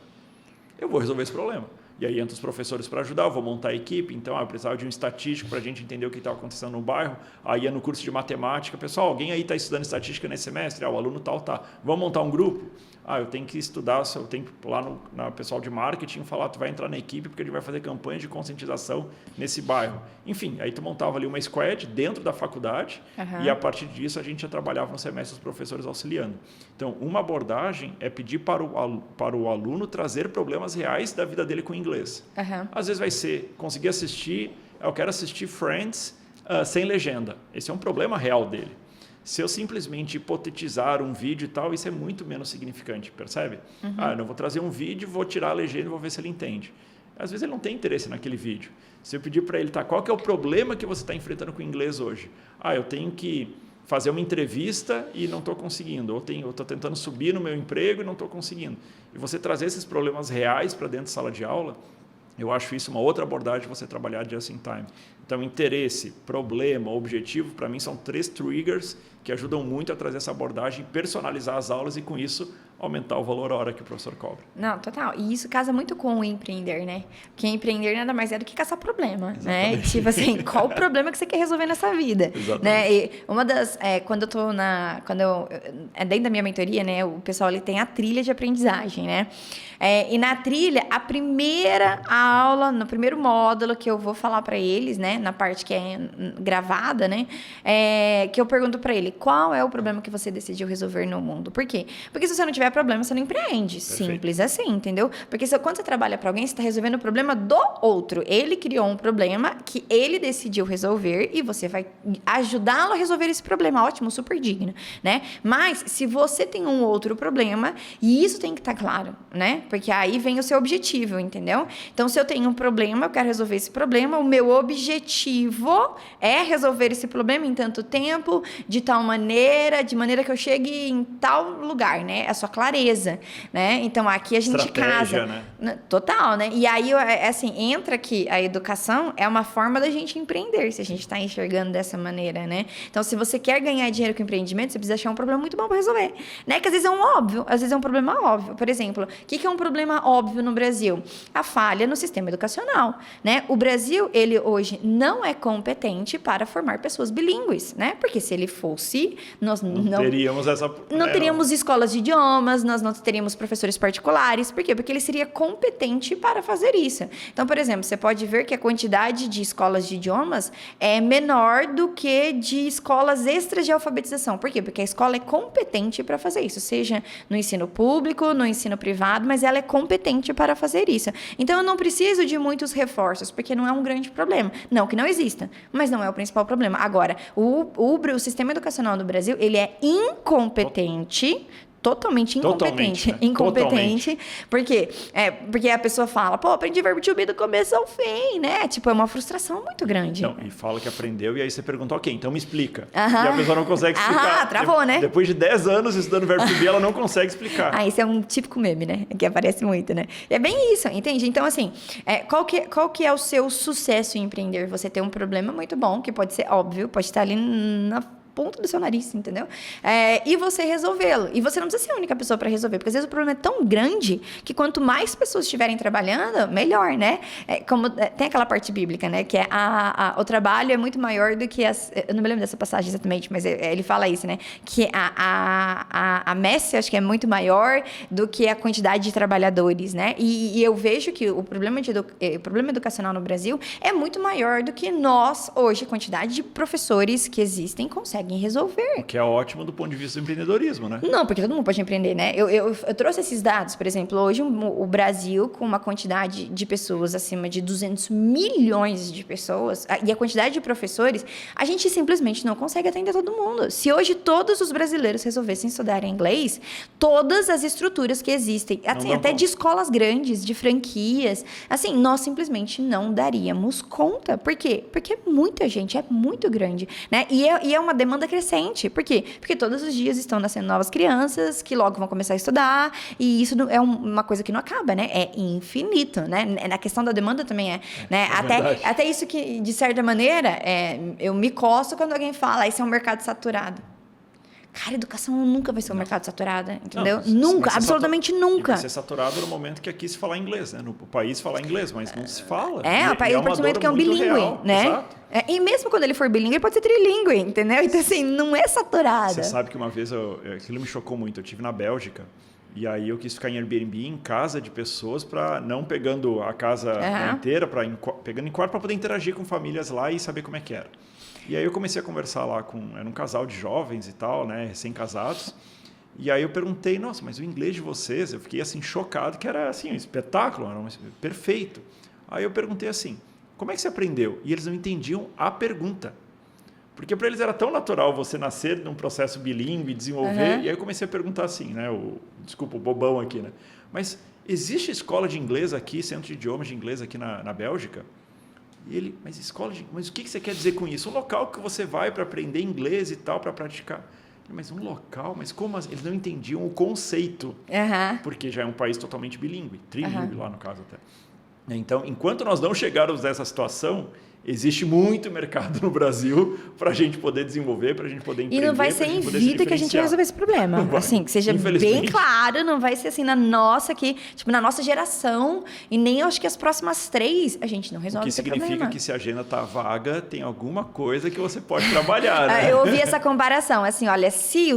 E aí entram os professores para ajudar, eu vou montar a equipe, então eu precisava de um estatístico para a gente entender o que estava acontecendo no bairro, aí ia no curso de matemática, pessoal, alguém aí está estudando estatística nesse semestre? O aluno tal, tá. Vamos montar um grupo? Eu tenho que estudar, eu tenho que ir lá no pessoal de marketing falar, tu vai entrar na equipe porque a gente vai fazer campanha de conscientização nesse bairro. Enfim, aí tu montava ali uma squad dentro da faculdade e a partir disso a gente já trabalhava no semestre os professores auxiliando. Então, uma abordagem é pedir para o aluno trazer problemas reais da vida dele com o inglês. Às vezes vai ser conseguir assistir, eu quero assistir Friends sem legenda. Esse é um problema real dele. Se eu simplesmente hipotetizar um vídeo e tal, isso é muito menos significante, percebe? Eu não vou trazer um vídeo, vou tirar a legenda e vou ver se ele entende. Às vezes ele não tem interesse naquele vídeo. Se eu pedir para ele, qual que é o problema que você está enfrentando com o inglês hoje? Eu tenho que fazer uma entrevista e não estou conseguindo. Ou eu estou tentando subir no meu emprego e não estou conseguindo. E você trazer esses problemas reais para dentro da sala de aula, eu acho isso uma outra abordagem de você trabalhar just in time. Então, interesse, problema, objetivo, para mim são 3 triggers que ajudam muito a trazer essa abordagem, personalizar as aulas e, com isso, aumentar o valor a hora que o professor cobra. Não, total. E isso casa muito com o empreender, né? Porque empreender nada mais é do que caçar problema, né? Tipo assim, qual o problema que você quer resolver nessa vida? Né? E uma das... quando eu tô dentro da minha mentoria, né? O pessoal, ele tem a trilha de aprendizagem, né? E na trilha, a primeira aula, no primeiro módulo que eu vou falar para eles, né? Na parte que é gravada, né? Que eu pergunto para ele, qual é o problema que você decidiu resolver no mundo? Por quê? Porque se você não tiver problema, você não empreende. Perfeito. Simples assim, entendeu? Porque quando você trabalha para alguém, você está resolvendo o problema do outro. Ele criou um problema que ele decidiu resolver e você vai ajudá-lo a resolver esse problema. Ótimo, super digno, né? Mas se você tem um outro problema, e isso tem que estar claro, né? Porque aí vem o seu objetivo, entendeu? Então, se eu tenho um problema, eu quero resolver esse problema, o meu objetivo é resolver esse problema em tanto tempo, de tal maneira, de maneira que eu chegue em tal lugar, né? É a sua clareza, né? Então, aqui a gente casa. Né? Total, né? E aí, assim, entra aqui a educação é uma forma da gente empreender, se a gente está enxergando dessa maneira, né? Então, se você quer ganhar dinheiro com empreendimento, você precisa achar um problema muito bom para resolver, né? Que às vezes é um óbvio, às vezes é um problema óbvio. Por exemplo, o que é um problema óbvio no Brasil? A falha no sistema educacional, né? O Brasil, ele hoje não é competente para formar pessoas bilíngues, né? Porque se ele fosse, nós não teríamos essa... Não teríamos escolas de idioma, idiomas, nós não teríamos professores particulares. Por quê? Porque ele seria competente para fazer isso. Então, por exemplo, você pode ver que a quantidade de escolas de idiomas é menor do que de escolas extras de alfabetização. Por quê? Porque a escola é competente para fazer isso, seja no ensino público, no ensino privado, mas ela é competente para fazer isso. Então, eu não preciso de muitos reforços, porque não é um grande problema. Não que não exista, mas não é o principal problema. Agora, o sistema educacional do Brasil, ele é incompetente, totalmente incompetente. Totalmente, né? Incompetente. Por quê? Porque a pessoa fala, pô, aprendi verbo to be do começo ao fim, né? Tipo, é uma frustração muito grande. Não, e fala que aprendeu, e aí você pergunta, ok, então me explica. E a pessoa não consegue explicar. Travou, né? Depois de 10 anos estudando verbo to be, ela não consegue explicar. Esse é um típico meme, né? Que aparece muito, né? É bem isso, entende? Então, assim, qual que é o seu sucesso em empreender? Você tem um problema muito bom, que pode ser óbvio, pode estar ali na ponta do seu nariz, entendeu? E você resolvê-lo. E você não precisa ser a única pessoa para resolver, porque às vezes o problema é tão grande que quanto mais pessoas estiverem trabalhando, melhor, né? Tem aquela parte bíblica, né? Que é o trabalho é muito maior do que eu não me lembro dessa passagem exatamente, mas ele fala isso, né? Que a messe, acho que é muito maior do que a quantidade de trabalhadores, né? E eu vejo que o problema educacional no Brasil é muito maior do que nós, hoje, a quantidade de professores que existem conseguem resolver. O que é ótimo do ponto de vista do empreendedorismo, né? Não, porque todo mundo pode empreender, né? Eu trouxe esses dados, por exemplo, hoje o Brasil, com uma quantidade de pessoas acima de 200 milhões de pessoas, e a quantidade de professores, a gente simplesmente não consegue atender todo mundo. Se hoje todos os brasileiros resolvessem estudar inglês, todas as estruturas que existem, até de escolas grandes, de franquias, assim, nós simplesmente não daríamos conta. Por quê? Porque é muita gente, é muito grande, né? E é uma demanda crescente. Por quê? Porque todos os dias estão nascendo novas crianças que logo vão começar a estudar, e isso é uma coisa que não acaba, né? É infinito, né? Na questão da demanda também né? Até isso que, de certa maneira, eu me coço quando alguém fala, isso é um mercado saturado. Cara, educação nunca vai ser um mercado saturado, entendeu? Nunca, absolutamente nunca. Vai ser saturado no momento que aqui se falar inglês, né? No país falar inglês, mas não se fala. O país, a partir do momento que é um bilíngue, né? Exato. E mesmo quando ele for bilíngue, ele pode ser trilingue, entendeu? Então, assim, não é saturado. Você sabe que uma vez, aquilo me chocou muito. Eu estive na Bélgica, e aí eu quis ficar em Airbnb, em casa de pessoas, para não pegando a casa inteira, pegando em quarto para poder interagir com famílias lá e saber como é que era. E aí eu comecei a conversar lá era um casal de jovens e tal, né, recém-casados. E aí eu perguntei, nossa, mas o inglês de vocês, eu fiquei assim chocado, que era assim um espetáculo, era perfeito. Aí eu perguntei assim, como é que você aprendeu? E eles não entendiam a pergunta. Porque para eles era tão natural você nascer num processo bilíngue, desenvolver. E aí eu comecei a perguntar assim, né, desculpa, o bobão aqui, né? Mas existe escola de inglês aqui, centro de idiomas de inglês aqui na Bélgica? E ele, mas o que você quer dizer com isso? Um local que você vai para aprender inglês e tal, para praticar. Mas um local? Mas como? Eles não entendiam o conceito. Porque já é um país totalmente bilíngue, trilíngue lá no caso até. Então, enquanto nós não chegarmos nessa situação, existe muito mercado no Brasil para a gente poder desenvolver, para a gente poder empreender. E não vai ser em vida que a gente vai resolver esse problema. Assim, que seja bem claro, não vai ser assim na nossa aqui, tipo, na nossa geração, e nem acho que as próximas 3 a gente não resolve esse problema. O que significa que se a agenda está vaga, tem alguma coisa que você pode trabalhar, né? Eu ouvi essa comparação, assim, olha, se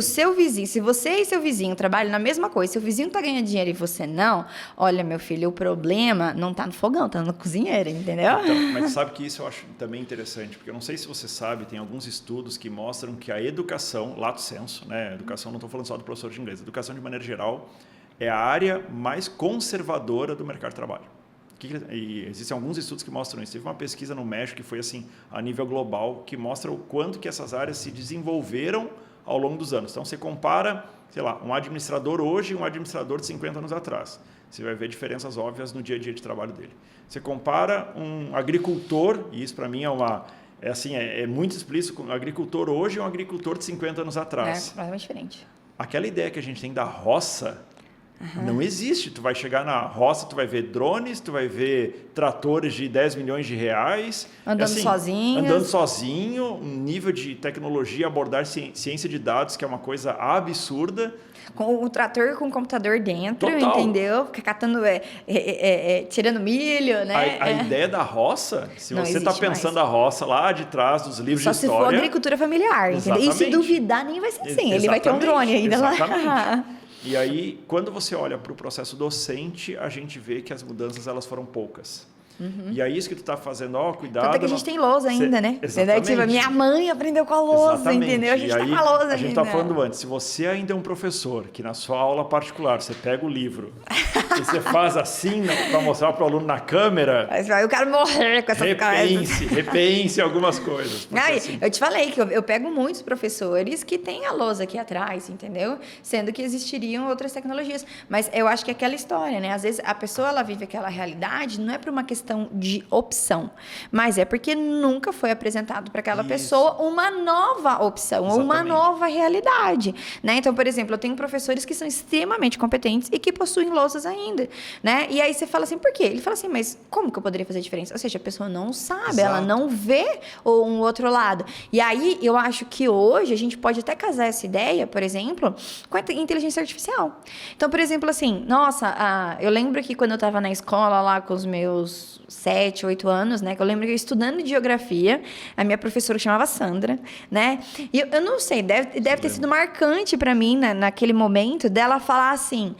você e seu vizinho trabalham na mesma coisa, seu vizinho está ganhando dinheiro e você não, olha, meu filho, o problema não está no fogão, está no cozinheiro, entendeu? Então, mas sabe que isso eu acho também interessante, porque eu não sei se você sabe, tem alguns estudos que mostram que a educação, lato sensu, né? Educação, não estou falando só do professor de inglês, educação de maneira geral é a área mais conservadora do mercado de trabalho. E existem alguns estudos que mostram isso. Teve uma pesquisa no México que foi assim, a nível global, que mostra o quanto que essas áreas se desenvolveram ao longo dos anos. Então, você compara, sei lá, um administrador hoje e um administrador de 50 anos atrás. Você vai ver diferenças óbvias no dia a dia de trabalho dele. Você compara um agricultor, e isso para mim é muito explícito, um agricultor hoje e um agricultor de 50 anos atrás. É completamente diferente. Aquela ideia que a gente tem da roça não existe. Tu vai chegar na roça, tu vai ver drones, tu vai ver tratores de 10 milhões de reais. Andando sozinho, um nível de tecnologia, abordar ciência de dados, que é uma coisa absurda. Com o trator com o computador dentro, Total. Entendeu? Fica catando, tirando milho, né? A ideia da roça, se você está pensando a roça lá de trás dos livros de história... Só se for agricultura familiar, entendeu? E se duvidar, nem vai ser assim. Ele vai ter um drone ainda lá. E aí, quando você olha para o processo docente, a gente vê que as mudanças elas foram poucas. E aí isso que tu está fazendo, cuidado... Tanto é que a gente tem lousa ainda, né? Exatamente. Tipo, minha mãe aprendeu com a lousa, Exatamente. entendeu? A gente está com a lousa ainda. A gente está falando antes, se você ainda é um professor, que na sua aula particular você pega o livro e você faz assim para mostrar para o aluno na câmera... Eu quero morrer com essa repense algumas coisas. Assim... Eu te falei que eu pego muitos professores que têm a lousa aqui atrás, entendeu? Sendo que existiriam outras tecnologias. Mas eu acho que é aquela história, né? Às vezes a pessoa ela vive aquela realidade, não é por uma questão de opção, mas é porque nunca foi apresentado para aquela pessoa uma nova opção, ou uma nova realidade, né? Então, por exemplo, eu tenho professores que são extremamente competentes e que possuem lousas ainda, né? E aí você fala assim, por quê? Ele fala assim, mas como que eu poderia fazer diferença? Ou seja, a pessoa não sabe, ela não vê um outro lado. E aí, eu acho que hoje a gente pode até casar essa ideia, por exemplo, com a inteligência artificial. Então, por exemplo, assim, nossa, eu lembro que quando eu estava na escola lá com os meus 7, 8 anos, né? Que eu lembro que eu estudando de geografia, a minha professora chamava Sandra, né? E eu não sei, deve ter sido marcante para mim, naquele momento, dela falar assim,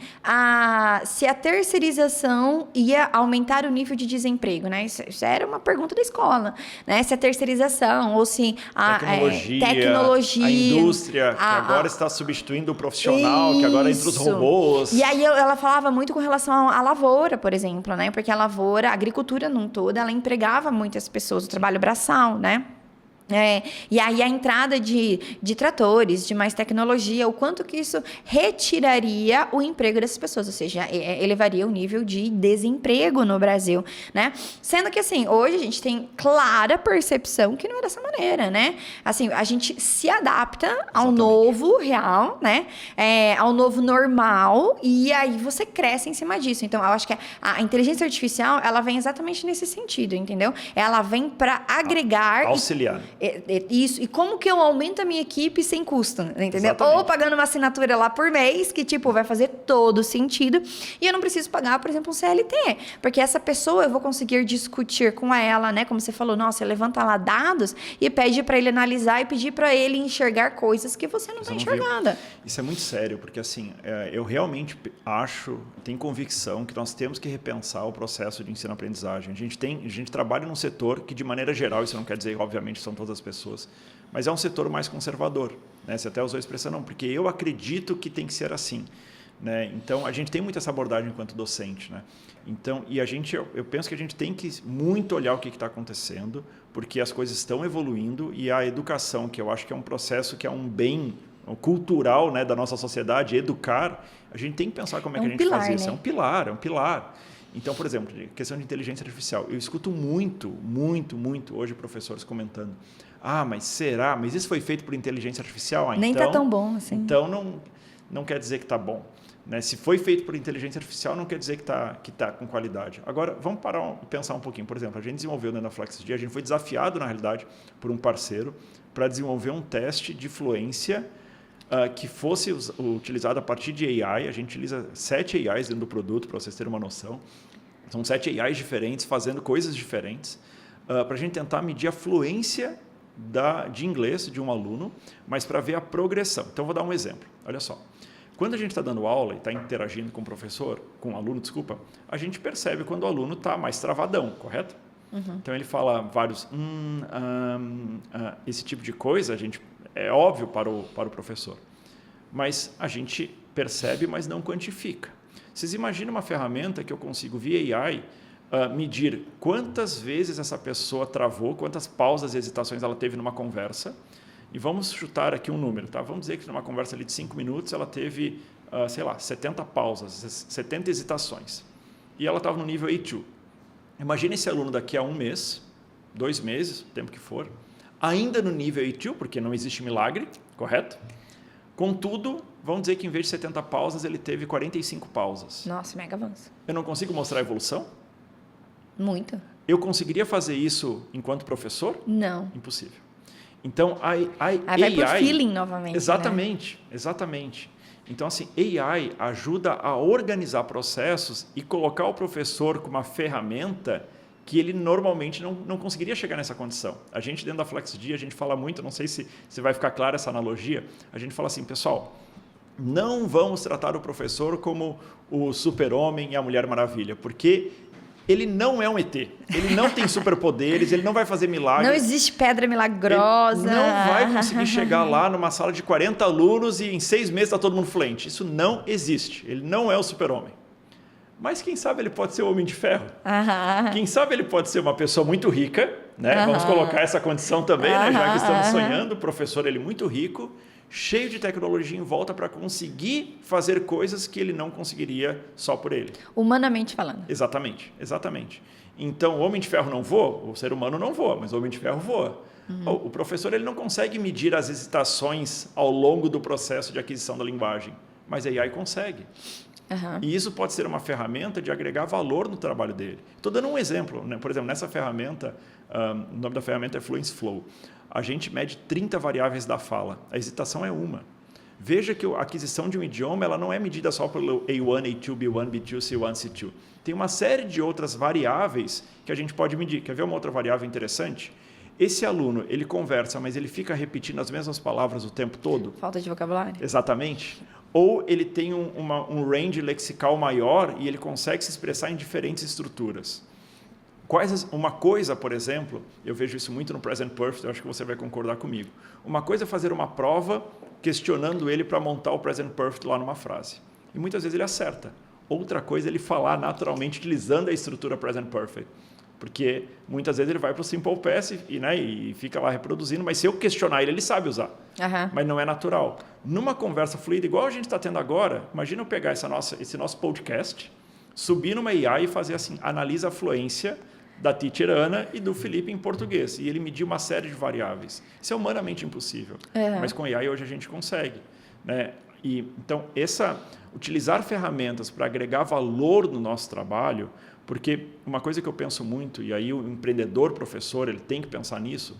se a terceirização ia aumentar o nível de desemprego, né? Isso era uma pergunta da escola, né? Se a terceirização, ou se a tecnologia, a indústria, que agora está substituindo o profissional, que agora entra os robôs. E aí ela falava muito com relação à lavoura, por exemplo, né? Porque a lavoura, a agricultura num todo, ela empregava muitas pessoas, o trabalho braçal, né? E aí a entrada de tratores, de mais tecnologia, o quanto que isso retiraria o emprego dessas pessoas, ou seja, elevaria o nível de desemprego no Brasil, né? Sendo que, assim, hoje a gente tem clara percepção que não é dessa maneira, né? Assim, a gente se adapta ao novo real, né? Ao novo normal, e aí você cresce em cima disso. Então, eu acho que a inteligência artificial, ela vem exatamente nesse sentido, entendeu? Ela vem para agregar... Auxiliar. Isso. E como que eu aumento a minha equipe sem custo, entendeu? Exatamente. Ou pagando uma assinatura lá por mês, que, tipo, vai fazer todo sentido. E eu não preciso pagar, por exemplo, um CLT. Porque essa pessoa, eu vou conseguir discutir com ela, né? Como você falou, nossa, levanta lá dados e pede para ele analisar e pedir para ele enxergar coisas que você não está enxergando. Isso é muito sério, porque, assim, eu realmente tenho convicção que nós temos que repensar o processo de ensino-aprendizagem. A gente trabalha num setor que, de maneira geral, isso não quer dizer, obviamente, são todas as pessoas, mas é um setor mais conservador, né? Você até usou a expressão, não, porque eu acredito que tem que ser assim, né? Então, a gente tem muito essa abordagem enquanto docente, né? Então, eu penso que a gente tem que muito olhar o que está acontecendo, porque as coisas estão evoluindo e a educação, que eu acho que é um processo que é um bem cultural, né, da nossa sociedade, educar, a gente tem que pensar como é que a gente faz isso. Né? É um pilar. Então, por exemplo, questão de inteligência artificial. Eu escuto muito hoje professores comentando, mas será? Mas isso foi feito por inteligência artificial? Nem está tão bom assim. Então, não quer dizer que está bom. Né? Se foi feito por inteligência artificial, não quer dizer que tá com qualidade. Agora, vamos parar e pensar um pouquinho. Por exemplo, a gente desenvolveu dentro da FlexD, a gente foi desafiado, na realidade, por um parceiro para desenvolver um teste de fluência que fosse utilizado a partir de AI. A gente utiliza 7 AIs dentro do produto, para vocês terem uma noção. São 7 AIs diferentes, fazendo coisas diferentes, para a gente tentar medir a fluência de inglês de um aluno, mas para ver a progressão. Então, vou dar um exemplo. Olha só. Quando a gente está dando aula e está interagindo com o aluno, a gente percebe quando o aluno está mais travadão, correto? Uhum. Então, ele fala vários esse tipo de coisa, é óbvio para o professor, mas a gente percebe, mas não quantifica. Vocês imaginam uma ferramenta que eu consigo, via AI, medir quantas vezes essa pessoa travou, quantas pausas e hesitações ela teve numa conversa, e vamos chutar aqui um número, tá? Vamos dizer que numa conversa ali de 5 minutos ela teve, 70 pausas, 70 hesitações, e ela estava no nível A2. Imagina esse aluno daqui a 1 mês, 2 meses, o tempo que for, ainda no nível A2, porque não existe milagre, correto? Contudo, vamos dizer que em vez de 70 pausas, ele teve 45 pausas. Nossa, mega avanço. Eu não consigo mostrar a evolução? Muito. Eu conseguiria fazer isso enquanto professor? Não. Impossível. Então, a AI... vai por feeling novamente. Exatamente, né? Exatamente. Então, assim, AI ajuda a organizar processos e colocar o professor com uma ferramenta que ele normalmente não conseguiria chegar nessa condição. A gente, dentro da FlexD, a gente fala muito, não sei se vai ficar clara essa analogia, a gente fala assim, pessoal, não vamos tratar o professor como o super-homem e a Mulher Maravilha, porque ele não é um ET, ele não tem superpoderes, ele não vai fazer milagres. Não existe pedra milagrosa. Ele não vai conseguir chegar lá numa sala de 40 alunos e em 6 meses está todo mundo fluente. Isso não existe, ele não é o super-homem. Mas quem sabe ele pode ser o Homem de Ferro. Quem sabe ele pode ser uma pessoa muito rica, né? Vamos colocar essa condição também, né? Já que estamos sonhando, o professor ele é muito rico, cheio de tecnologia em volta para conseguir fazer coisas que ele não conseguiria só por ele. Humanamente falando. Exatamente, exatamente. Então, o Homem de Ferro não voa, o ser humano não voa, mas o Homem de Ferro voa. O professor ele não consegue medir as hesitações ao longo do processo de aquisição da linguagem, mas a AI consegue. E isso pode ser uma ferramenta de agregar valor no trabalho dele. Estou dando um exemplo, né? Por exemplo, nessa ferramenta, o nome da ferramenta é Fluency Flow. A gente mede 30 variáveis da fala. A hesitação é uma. Veja que a aquisição de um idioma ela não é medida só pelo A1, A2, B1, B2, C1, C2. Tem uma série de outras variáveis que a gente pode medir. Quer ver uma outra variável interessante? Esse aluno, ele conversa, mas ele fica repetindo as mesmas palavras o tempo todo? Falta de vocabulário. Exatamente. Ou ele tem um range lexical maior e ele consegue se expressar em diferentes estruturas. Uma coisa, por exemplo, eu vejo isso muito no Present Perfect, eu acho que você vai concordar comigo. Uma coisa é fazer uma prova questionando ele para montar o Present Perfect lá numa frase. E muitas vezes ele acerta. Outra coisa é ele falar naturalmente utilizando a estrutura Present Perfect. Porque muitas vezes ele vai para o Simple Past e fica lá reproduzindo, mas se eu questionar ele, ele sabe usar. Mas não é natural. Numa conversa fluida, igual a gente está tendo agora, imagina eu pegar esse nosso podcast, subir numa AI e fazer assim, analisa a fluência da teacher Ana e do Felipe em português. E ele medir uma série de variáveis. Isso é humanamente impossível. Mas com AI hoje a gente consegue. Né? Então, utilizar ferramentas para agregar valor no nosso trabalho, porque uma coisa que eu penso muito, e aí o empreendedor, professor, ele tem que pensar nisso.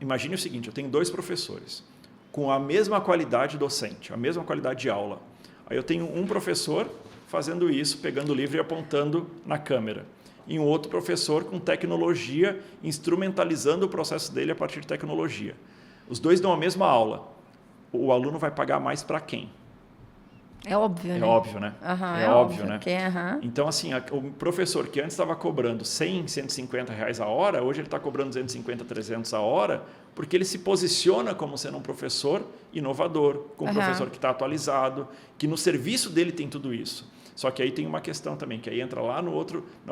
Imagine o seguinte, eu tenho 2 professores com a mesma qualidade docente, a mesma qualidade de aula. Aí eu tenho um professor fazendo isso, pegando o livro e apontando na câmera. E um outro professor com tecnologia, instrumentalizando o processo dele a partir de tecnologia. Os 2 dão a mesma aula. O aluno vai pagar mais para quem? É óbvio, né? É óbvio, né? É óbvio, né? Então, assim, o professor que antes estava cobrando 100, 150 reais a hora, hoje ele está cobrando 250, 300 a hora, porque ele se posiciona como sendo um professor inovador, com um professor que está atualizado, que no serviço dele tem tudo isso. Só que aí tem uma questão também, que aí entra lá na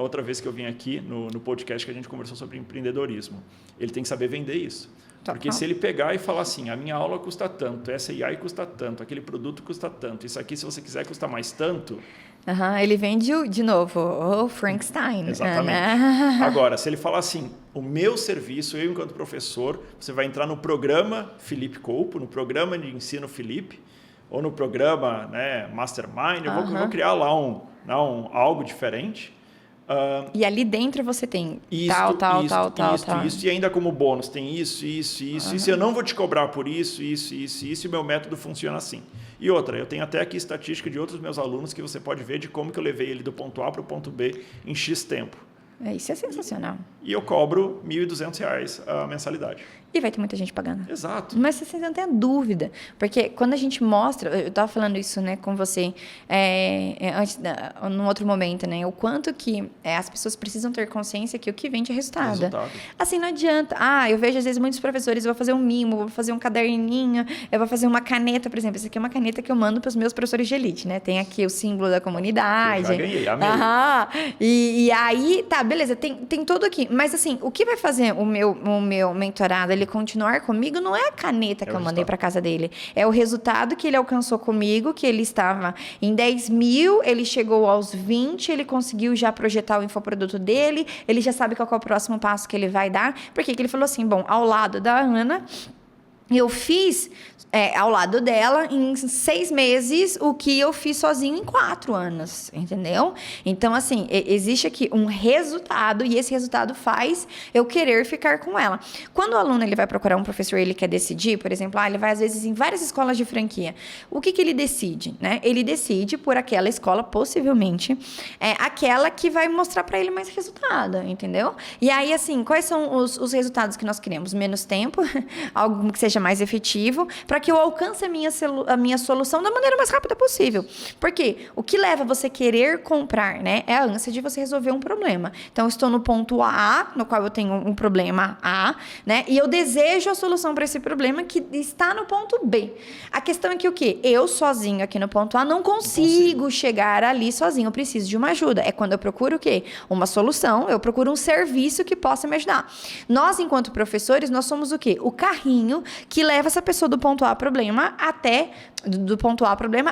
outra vez que eu vim aqui, no podcast que a gente conversou sobre empreendedorismo. Ele tem que saber vender isso. Porque se ele pegar e falar assim, a minha aula custa tanto, essa AI custa tanto, aquele produto custa tanto, isso aqui, se você quiser, custa mais tanto. Ele vende, de novo, o Frankenstein. Exatamente. Agora, se ele falar assim, o meu serviço, eu enquanto professor, você vai entrar no programa Felipe Coupo, no programa de ensino Felipe, ou no programa Mastermind, eu vou criar lá algo diferente. E ali dentro você tem tal. E ainda como bônus tem isso. E eu não vou te cobrar por isso, e meu método funciona assim. E outra, eu tenho até aqui estatística de outros meus alunos que você pode ver de como que eu levei ele do ponto A para o ponto B em X tempo. Isso é sensacional. E eu cobro R$ 1.200 a mensalidade. E vai ter muita gente pagando. Exato. Mas você não tem dúvida. Porque quando a gente mostra... Eu estava falando isso com você num outro momento, né? O quanto que as pessoas precisam ter consciência que o que vende é resultado. Assim, não adianta. Eu vejo, às vezes, muitos professores, eu vou fazer um mimo, vou fazer um caderninho, eu vou fazer uma caneta, por exemplo. Essa aqui é uma caneta que eu mando para os meus professores de elite, né? Tem aqui o símbolo da comunidade. Eu já ganhei, amei. E aí, tá, beleza, tem tudo aqui. Mas, assim, o que vai fazer o meu mentorado, ele continuar comigo, não é a caneta que eu mandei para casa dele. É o resultado que ele alcançou comigo, que ele estava em 10 mil, ele chegou aos 20, ele conseguiu já projetar o infoproduto dele, ele já sabe qual é o próximo passo que ele vai dar. Porque ele falou assim, bom, ao lado da Ana, eu fiz ao lado dela em 6 meses o que eu fiz sozinho em 4 anos, entendeu? Então, assim, existe aqui um resultado e esse resultado faz eu querer ficar com ela. Quando o aluno ele vai procurar um professor e ele quer decidir, por exemplo, ele vai às vezes em várias escolas de franquia. O que ele decide, né? Ele decide por aquela escola, possivelmente, aquela que vai mostrar para ele mais resultado, entendeu? E aí, assim, quais são os resultados que nós queremos? Menos tempo, algo que seja seja mais efetivo, para que eu alcance a minha solução da maneira mais rápida possível. Porque o que leva você a querer comprar, né, é a ânsia de você resolver um problema. Então, eu estou no ponto A, no qual eu tenho um problema A, né, e eu desejo a solução para esse problema que está no ponto B. A questão é que o quê? Eu sozinho aqui no ponto A não consigo chegar ali sozinho, eu preciso de uma ajuda. É quando eu procuro o quê? Uma solução, eu procuro um serviço que possa me ajudar. Nós, enquanto professores, nós somos o quê? O carrinho que leva essa pessoa do ponto A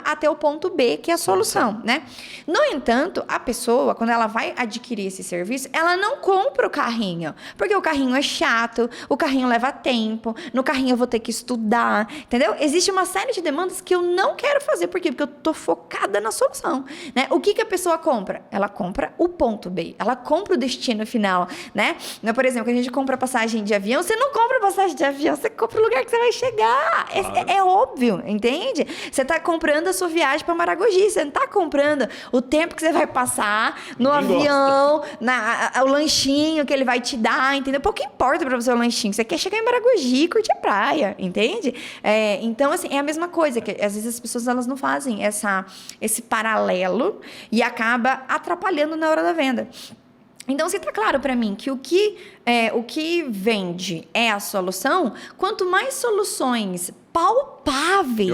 até o ponto B, que é a solução, né? No entanto, a pessoa, quando ela vai adquirir esse serviço, ela não compra o carrinho, porque o carrinho é chato, o carrinho leva tempo, no carrinho eu vou ter que estudar, entendeu? Existe uma série de demandas que eu não quero fazer, por quê? Porque eu tô focada na solução, né? O que a pessoa compra? Ela compra o ponto B, ela compra o destino final, né? Por exemplo, quando a gente compra passagem de avião, você não compra passagem de avião, você compra o lugar que você vai chegar, claro. É óbvio, entende? Você está comprando a sua viagem para Maragogi, você não está comprando o tempo que você vai passar no avião, o lanchinho que ele vai te dar, entendeu? Pouco importa para você o lanchinho, você quer chegar em Maragogi e curtir a praia, entende? Então, assim, é a mesma coisa, que às vezes as pessoas elas não fazem esse paralelo e acaba atrapalhando na hora da venda. Então, se está claro para mim que o que vende é a solução, quanto mais soluções palpáveis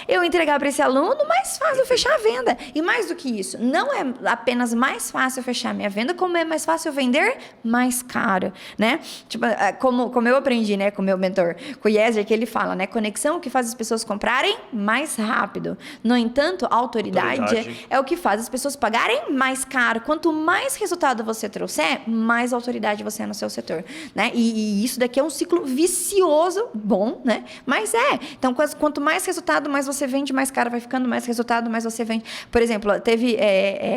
eu entregar para esse aluno, mais fácil fechar a venda. E mais do que isso, não é apenas mais fácil fechar minha venda, como é mais fácil vender mais caro, né? Tipo, como eu aprendi, né, com o meu mentor, com o Yeser, que ele fala, né, conexão que faz as pessoas comprarem mais rápido. No entanto, a autoridade é o que faz as pessoas pagarem mais caro. Quanto mais resultado você trouxer, mais autoridade você é no seu setor, né? E isso daqui é um ciclo vicioso, bom, né? Mas então quanto mais resultado, mais você vende, mais caro vai ficando, mais resultado, mais você vende. Por exemplo, teve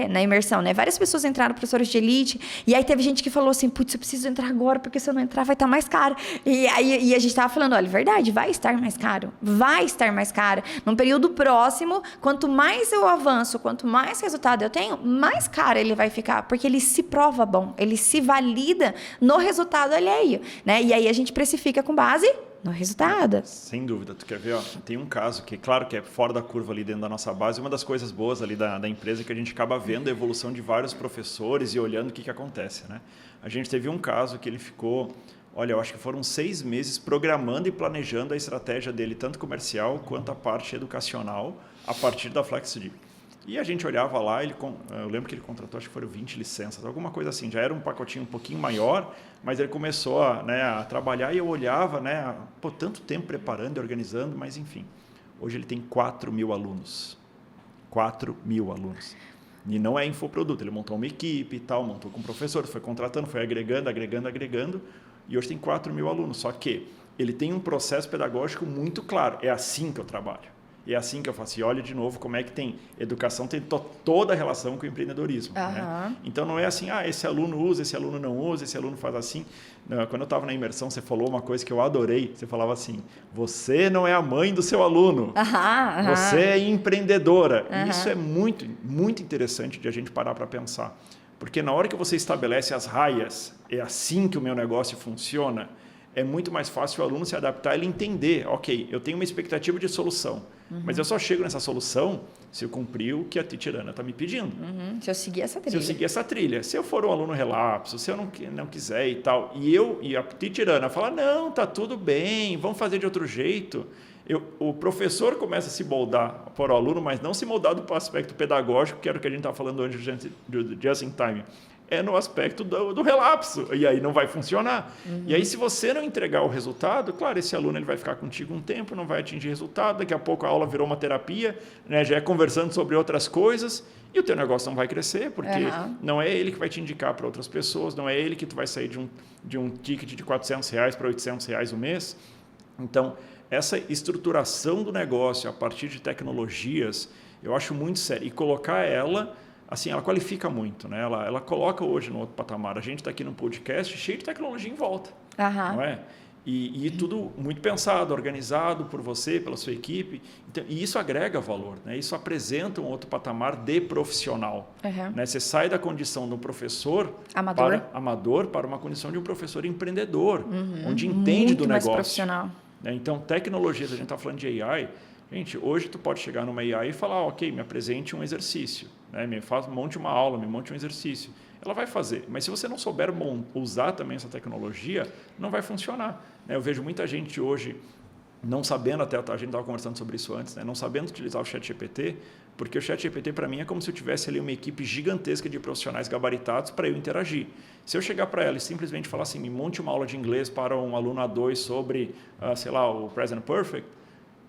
na imersão, né? Várias pessoas entraram, professores de elite, e aí teve gente que falou assim, putz, eu preciso entrar agora, porque se eu não entrar vai estar mais caro. E a gente estava falando, olha, verdade, vai estar mais caro. Num período próximo, quanto mais eu avanço, quanto mais resultado eu tenho, mais caro ele vai ficar, porque ele se prova bom, ele se valida no resultado alheio, né? E aí a gente precifica com base no resultado. Sem dúvida. Tu quer ver? Ó, tem um caso que, claro que é fora da curva ali dentro da nossa base, uma das coisas boas ali da empresa é que a gente acaba vendo a evolução de vários professores e olhando o que acontece, né? A gente teve um caso que ele ficou, olha, eu acho que foram 6 meses programando e planejando a estratégia dele, tanto comercial quanto a parte educacional, a partir da FlexD. E a gente olhava lá, eu lembro que ele contratou, acho que foram 20 licenças, alguma coisa assim, já era um pacotinho um pouquinho maior, mas ele começou a trabalhar e eu olhava, né, tanto tempo preparando e organizando, mas enfim. Hoje ele tem 4.000 alunos. 4.000 alunos. E não é infoproduto, ele montou uma equipe e tal, montou com professores, foi contratando, foi agregando, e hoje tem 4.000 alunos. Só que ele tem um processo pedagógico muito claro, é assim que eu trabalho. E é assim que eu faço. E olha de novo como é que tem educação, tem toda a relação com o empreendedorismo. Né? Então não é assim, esse aluno usa, esse aluno não usa, esse aluno faz assim. Não, quando eu estava na imersão, você falou uma coisa que eu adorei. Você falava assim, você não é a mãe do seu aluno, você é empreendedora. E isso é muito, muito interessante de a gente parar para pensar. Porque na hora que você estabelece as raias, é assim que o meu negócio funciona, é muito mais fácil o aluno se adaptar e ele entender, ok, eu tenho uma expectativa de solução, mas eu só chego nessa solução se eu cumprir o que a Titirana está me pedindo. Se eu seguir essa trilha. Se eu for um aluno relapso, se eu não quiser e tal, e a Titirana fala, não, tá tudo bem, vamos fazer de outro jeito, o professor começa a se moldar para o aluno, mas não se moldar do aspecto pedagógico, que era o que a gente estava falando antes do Just in Time. É no aspecto do relapso, e aí não vai funcionar. E aí, se você não entregar o resultado, claro, esse aluno ele vai ficar contigo um tempo, não vai atingir resultado, daqui a pouco a aula virou uma terapia, né, já é conversando sobre outras coisas, e o teu negócio não vai crescer, porque não é ele que vai te indicar para outras pessoas, não é ele que tu vai sair de um ticket de R$400 para R$800 o mês. Então, essa estruturação do negócio a partir de tecnologias, eu acho muito sério. E colocar ela... Assim, ela qualifica muito, né? Ela coloca hoje no outro patamar. A gente está aqui num podcast cheio de tecnologia em volta, não é? E tudo muito pensado, organizado por você, pela sua equipe. Então, e isso agrega valor, né? Isso apresenta um outro patamar de profissional. Né? Você sai da condição do professor amador para uma condição de um professor empreendedor, onde entende do negócio. Né? Então, tecnologias, a gente está falando de AI, gente, hoje tu pode chegar numa AI e falar, ok, me apresente um exercício, né? Monte uma aula, me monte um exercício. Ela vai fazer, mas se você não souber usar também essa tecnologia, não vai funcionar. Né? Eu vejo muita gente hoje não sabendo, até a gente estava conversando sobre isso antes, né? Não sabendo utilizar o ChatGPT, porque o ChatGPT para mim é como se eu tivesse ali uma equipe gigantesca de profissionais gabaritados para eu interagir. Se eu chegar para ela e simplesmente falar assim, me monte uma aula de inglês para um aluno A2 sobre, sei lá, o Present Perfect,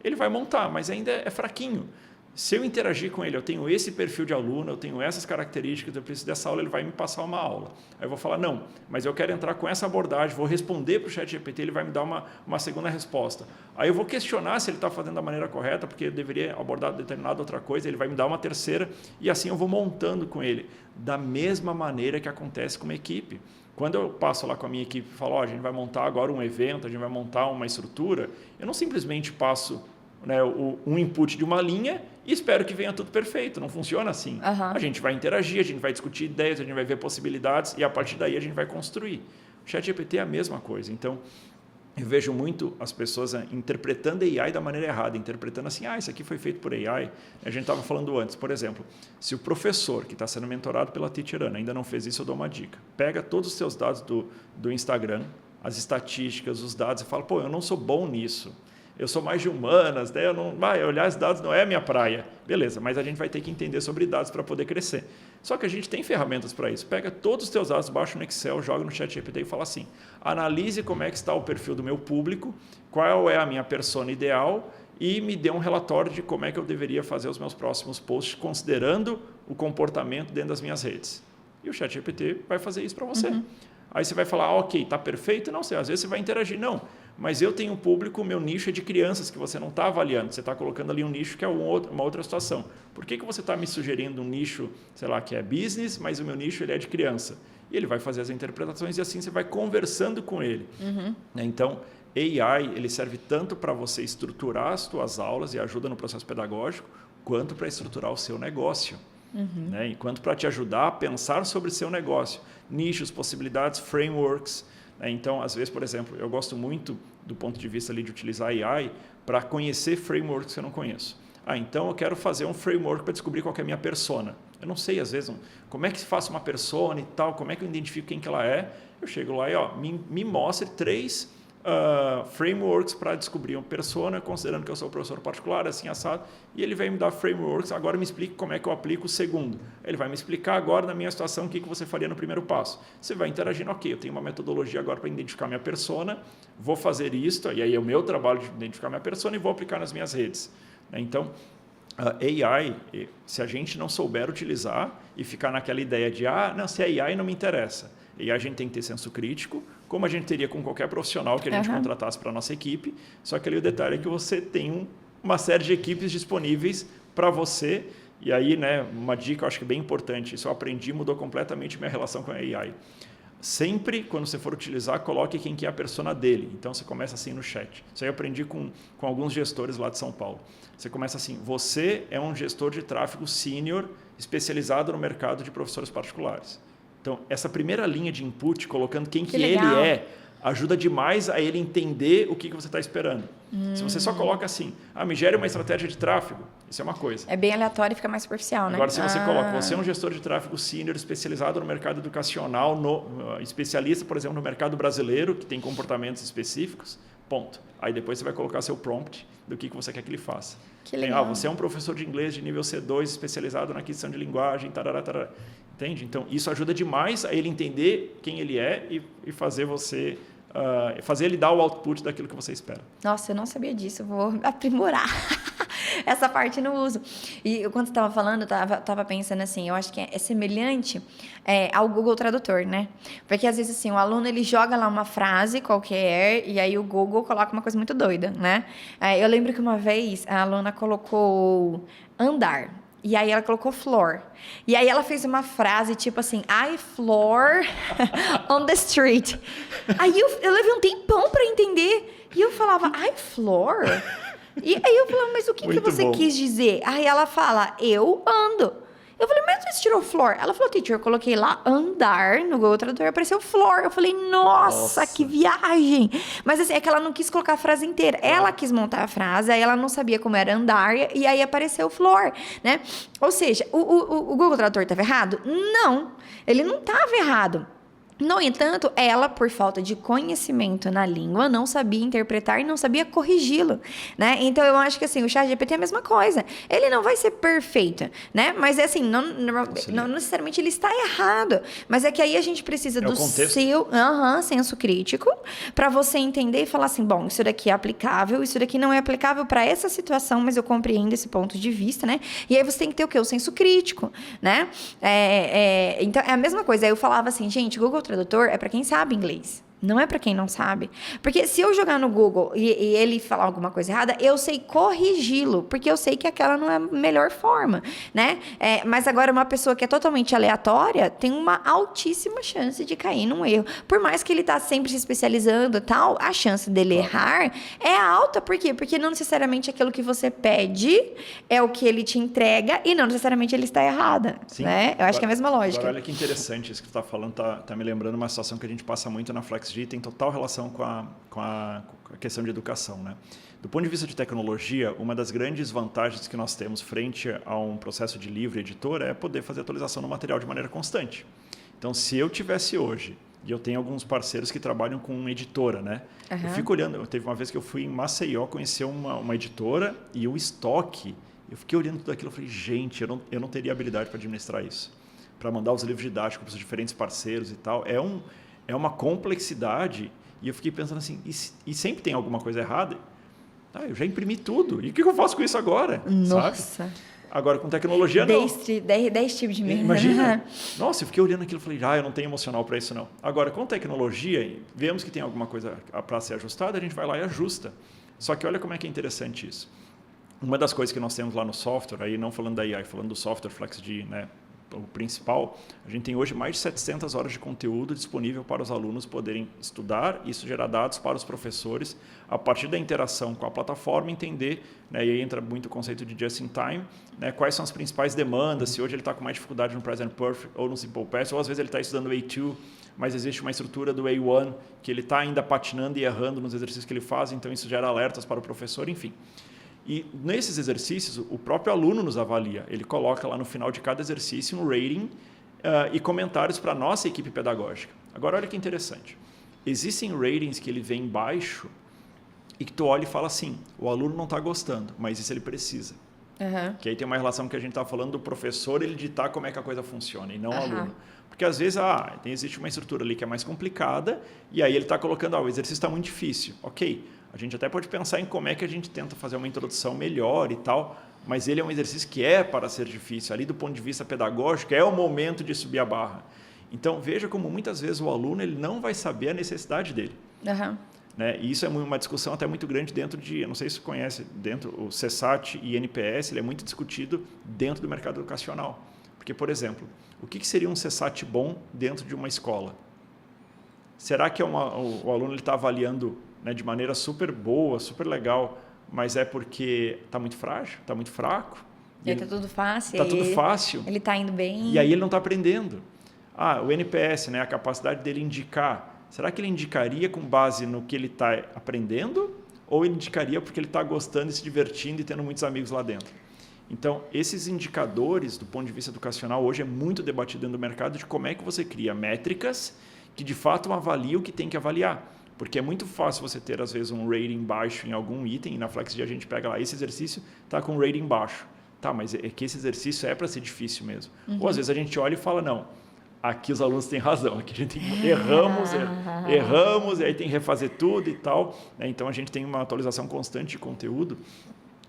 ele vai montar, mas ainda é fraquinho. Se eu interagir com ele, eu tenho esse perfil de aluno, eu tenho essas características, eu preciso dessa aula, ele vai me passar uma aula. Aí eu vou falar, não, mas eu quero entrar com essa abordagem, vou responder para o ChatGPT, ele vai me dar uma segunda resposta. Aí eu vou questionar se ele está fazendo da maneira correta, porque eu deveria abordar determinada outra coisa, ele vai me dar uma terceira, e assim eu vou montando com ele, da mesma maneira que acontece com uma equipe. Quando eu passo lá com a minha equipe e falo, a gente vai montar agora um evento, a gente vai montar uma estrutura, eu não simplesmente passo, né, um input de uma linha e espero que venha tudo perfeito. Não funciona assim. A gente vai interagir, a gente vai discutir ideias, a gente vai ver possibilidades e a partir daí a gente vai construir. O ChatGPT é a mesma coisa. Então, eu vejo muito as pessoas interpretando AI da maneira errada, interpretando assim, isso aqui foi feito por AI. A gente estava falando antes, por exemplo, se o professor que está sendo mentorado pela Teacher Ana ainda não fez isso, eu dou uma dica. Pega todos os seus dados do Instagram, as estatísticas, os dados e fala, eu não sou bom nisso. Eu sou mais de humanas, né? Olhar os dados não é a minha praia. Beleza, mas a gente vai ter que entender sobre dados para poder crescer. Só que a gente tem ferramentas para isso. Pega todos os teus dados, baixa no Excel, joga no ChatGPT e fala assim, analise como é que está o perfil do meu público, qual é a minha persona ideal e me dê um relatório de como é que eu deveria fazer os meus próximos posts, considerando o comportamento dentro das minhas redes. E o ChatGPT vai fazer isso para você. Aí você vai falar, ok, está perfeito? Não sei, às vezes você vai interagir. Não, mas eu tenho um público, o meu nicho é de crianças que você não está avaliando. Você está colocando ali um nicho que é uma outra situação. Por que você está me sugerindo um nicho, sei lá, que é business, mas o meu nicho ele é de criança? E ele vai fazer as interpretações e assim você vai conversando com ele. Então, AI ele serve tanto para você estruturar as suas aulas e ajuda no processo pedagógico, quanto para estruturar o seu negócio. Né? Enquanto para te ajudar a pensar sobre o seu negócio, nichos, possibilidades, frameworks. Né? Então, às vezes, por exemplo, eu gosto muito do ponto de vista ali de utilizar AI para conhecer frameworks que eu não conheço. Então eu quero fazer um framework para descobrir qual que é a minha persona. Eu não sei, às vezes, como é que se faz uma persona e tal, como é que eu identifico quem que ela é. Eu chego lá e me mostre 3 frameworks para descobrir uma persona, considerando que eu sou professor particular, assim, assado, e ele vai me dar frameworks, agora me explique como é que eu aplico o segundo. Ele vai me explicar agora, na minha situação, o que você faria no primeiro passo. Você vai interagindo, ok, eu tenho uma metodologia agora para identificar minha persona, vou fazer isto, e aí é o meu trabalho de identificar minha persona e vou aplicar nas minhas redes. Então, AI, se a gente não souber utilizar e ficar naquela ideia de, não, se é AI não me interessa. E a gente tem que ter senso crítico, como a gente teria com qualquer profissional que a gente contratasse para a nossa equipe, só que ali o detalhe é que você tem uma série de equipes disponíveis para você, e aí, né, uma dica eu acho que é bem importante, isso eu aprendi, mudou completamente minha relação com a AI. Sempre, quando você for utilizar, coloque quem que é a persona dele. Então, você começa assim no chat. Isso aí eu aprendi com alguns gestores lá de São Paulo. Você começa assim, você é um gestor de tráfego sênior especializado no mercado de professores particulares. Então, essa primeira linha de input, colocando quem que ele é, ajuda demais a ele entender o que você está esperando. Se você só coloca assim, me gere uma estratégia de tráfego, isso é uma coisa. É bem aleatório e fica mais superficial, né? Agora, se você coloca, você é um gestor de tráfego sênior especializado no mercado educacional, especialista, por exemplo, no mercado brasileiro, que tem comportamentos específicos, ponto. Aí depois você vai colocar seu prompt do que você quer que ele faça. Que legal. Você é um professor de inglês de nível C2, especializado na aquisição de linguagem, tarará, tarará. Entende? Então, isso ajuda demais a ele entender quem ele é e fazer você... fazer ele dar o output daquilo que você espera. Nossa, eu não sabia disso, eu vou aprimorar essa parte no uso. E quando você estava falando, eu estava pensando assim, eu acho que é semelhante ao Google Tradutor, né? Porque às vezes assim, o aluno ele joga lá uma frase qualquer e aí o Google coloca uma coisa muito doida, né? Eu lembro que uma vez a aluna colocou andar. E aí ela colocou floor. E aí ela fez uma frase tipo assim, I floor on the street. Aí eu levei um tempão para entender. E eu falava, I floor? E aí eu falava, mas o que você quis dizer? Aí ela fala, eu ando. Eu falei, mas você tirou floor? Ela falou, teacher, eu coloquei lá andar no Google Tradutor, apareceu floor. Eu falei, nossa, que viagem. Mas assim, é que ela não quis colocar a frase inteira. Ela quis montar a frase, aí ela não sabia como era andar, e aí apareceu floor, né? Ou seja, o Google Tradutor estava errado? Não, ele não estava errado. No entanto, ela, por falta de conhecimento na língua, não sabia interpretar e não sabia corrigi-lo, né? Então, eu acho que, assim, o ChatGPT é a mesma coisa. Ele não vai ser perfeito, né? Mas, assim, não necessariamente ele está errado. Mas é que aí a gente precisa do seu senso crítico para você entender e falar assim, bom, isso daqui é aplicável, isso daqui não é aplicável para essa situação, mas eu compreendo esse ponto de vista, né? E aí você tem que ter o quê? O senso crítico, né? Então, é a mesma coisa. Aí eu falava assim, gente, Google Tradutor é para quem sabe inglês. Não é para quem não sabe. Porque se eu jogar no Google e ele falar alguma coisa errada, eu sei corrigi-lo, porque eu sei que aquela não é a melhor forma, né? Mas agora uma pessoa que é totalmente aleatória tem uma altíssima chance de cair num erro. Por mais que ele tá sempre se especializando e tal, a chance dele errar é alta. Por quê? Porque não necessariamente aquilo que você pede é o que ele te entrega e não necessariamente ele está errada, né? Eu acho que é a mesma lógica. Agora, olha que interessante isso que tu está falando, tá me lembrando uma situação que a gente passa muito na FlexG, tem total relação com a questão de educação, né? Do ponto de vista de tecnologia, uma das grandes vantagens que nós temos frente a um processo de livre editor é poder fazer atualização do material de maneira constante. Então, se eu tivesse hoje, e eu tenho alguns parceiros que trabalham com editora, né? Eu fico olhando, teve uma vez que eu fui em Maceió conhecer uma editora e o estoque, eu fiquei olhando tudo aquilo e falei, gente, eu não teria habilidade para administrar isso, para mandar os livros didáticos para os diferentes parceiros e tal. É uma complexidade, e eu fiquei pensando assim, e sempre tem alguma coisa errada? Eu já imprimi tudo, e o que eu faço com isso agora? Nossa! Sabe? Agora, com tecnologia, não. 10 tipos de merda. Imagina. Nossa, eu fiquei olhando aquilo e falei, eu não tenho emocional para isso, não. Agora, com tecnologia, vemos que tem alguma coisa para ser ajustada, a gente vai lá e ajusta. Só que olha como é que é interessante isso. Uma das coisas que nós temos lá no software, aí não falando da AI, falando do software FlexG, né? O principal, a gente tem hoje mais de 700 horas de conteúdo disponível para os alunos poderem estudar, isso gera dados para os professores, a partir da interação com a plataforma, entender, né, e aí entra muito o conceito de just in time, né, quais são as principais demandas, se hoje ele está com mais dificuldade no Present Perfect ou no Simple Past, ou às vezes ele está estudando o A2, mas existe uma estrutura do A1, que ele está ainda patinando e errando nos exercícios que ele faz, então isso gera alertas para o professor, enfim. E nesses exercícios, o próprio aluno nos avalia. Ele coloca lá no final de cada exercício um rating e comentários para a nossa equipe pedagógica. Agora, olha que interessante. Existem ratings que ele vem embaixo e que tu olha e fala assim, o aluno não está gostando, mas isso ele precisa. Que aí tem uma relação que a gente está falando do professor, ele ditar como é que a coisa funciona, e não o aluno. Porque às vezes existe uma estrutura ali que é mais complicada, e aí ele está colocando, o exercício está muito difícil. Ok. A gente até pode pensar em como é que a gente tenta fazer uma introdução melhor e tal, mas ele é um exercício que é para ser difícil. Ali, do ponto de vista pedagógico, é o momento de subir a barra. Então, veja como muitas vezes o aluno ele não vai saber a necessidade dele. Né? E isso é uma discussão até muito grande dentro de, eu não sei se você conhece, o CESAT e NPS, ele é muito discutido dentro do mercado educacional. Porque, por exemplo, o que seria um CESAT bom dentro de uma escola? Será que o aluno está avaliando, né, de maneira super boa, super legal, mas é porque está muito frágil, está muito fraco? Está tudo fácil. Está tudo fácil. Ele está indo bem. E aí ele não está aprendendo. O NPS, né, a capacidade dele indicar. Será que ele indicaria com base no que ele está aprendendo? Ou ele indicaria porque ele está gostando e se divertindo e tendo muitos amigos lá dentro? Então, esses indicadores, do ponto de vista educacional, hoje é muito debatido dentro do mercado de como é que você cria métricas que de fato avaliam o que tem que avaliar. Porque é muito fácil você ter, às vezes, um rating baixo em algum item, e na FlexG a gente pega lá, esse exercício está com um rating baixo. Tá, mas é que esse exercício é para ser difícil mesmo. Ou às vezes a gente olha e fala, não, aqui os alunos têm razão, aqui a gente erramos, e aí tem que refazer tudo e tal. Né? Então a gente tem uma atualização constante de conteúdo,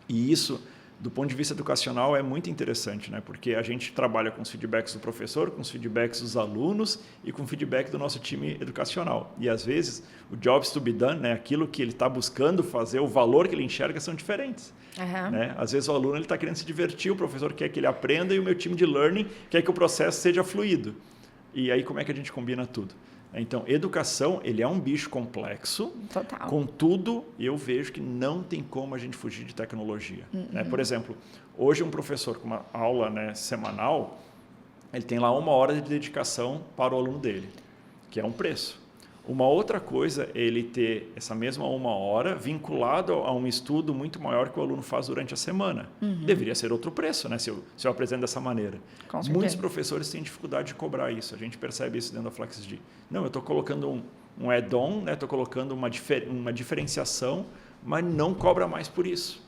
e isso, do ponto de vista educacional, é muito interessante, né? Porque a gente trabalha com os feedbacks do professor, com os feedbacks dos alunos e com o feedback do nosso time educacional. E, às vezes, o jobs to be done, né? Aquilo que ele está buscando fazer, o valor que ele enxerga são diferentes. Né? Às vezes, o aluno está querendo se divertir, o professor quer que ele aprenda e o meu time de learning quer que o processo seja fluido. E aí como é que a gente combina tudo? Então, educação, ele é um bicho complexo. Total. Contudo, eu vejo que não tem como a gente fugir de tecnologia. Né? Por exemplo, hoje um professor com uma aula, né, semanal, ele tem lá 1 hora de dedicação para o aluno dele, que é um preço. Uma outra coisa é ele ter essa mesma 1 hora vinculado a um estudo muito maior que o aluno faz durante a semana. Deveria ser outro preço, né, se eu apresento dessa maneira. Com certeza. Muitos professores têm dificuldade de cobrar isso. A gente percebe isso dentro da FlexD. Não, eu estou colocando um add-on, né, estou colocando uma diferenciação, mas não cobra mais por isso.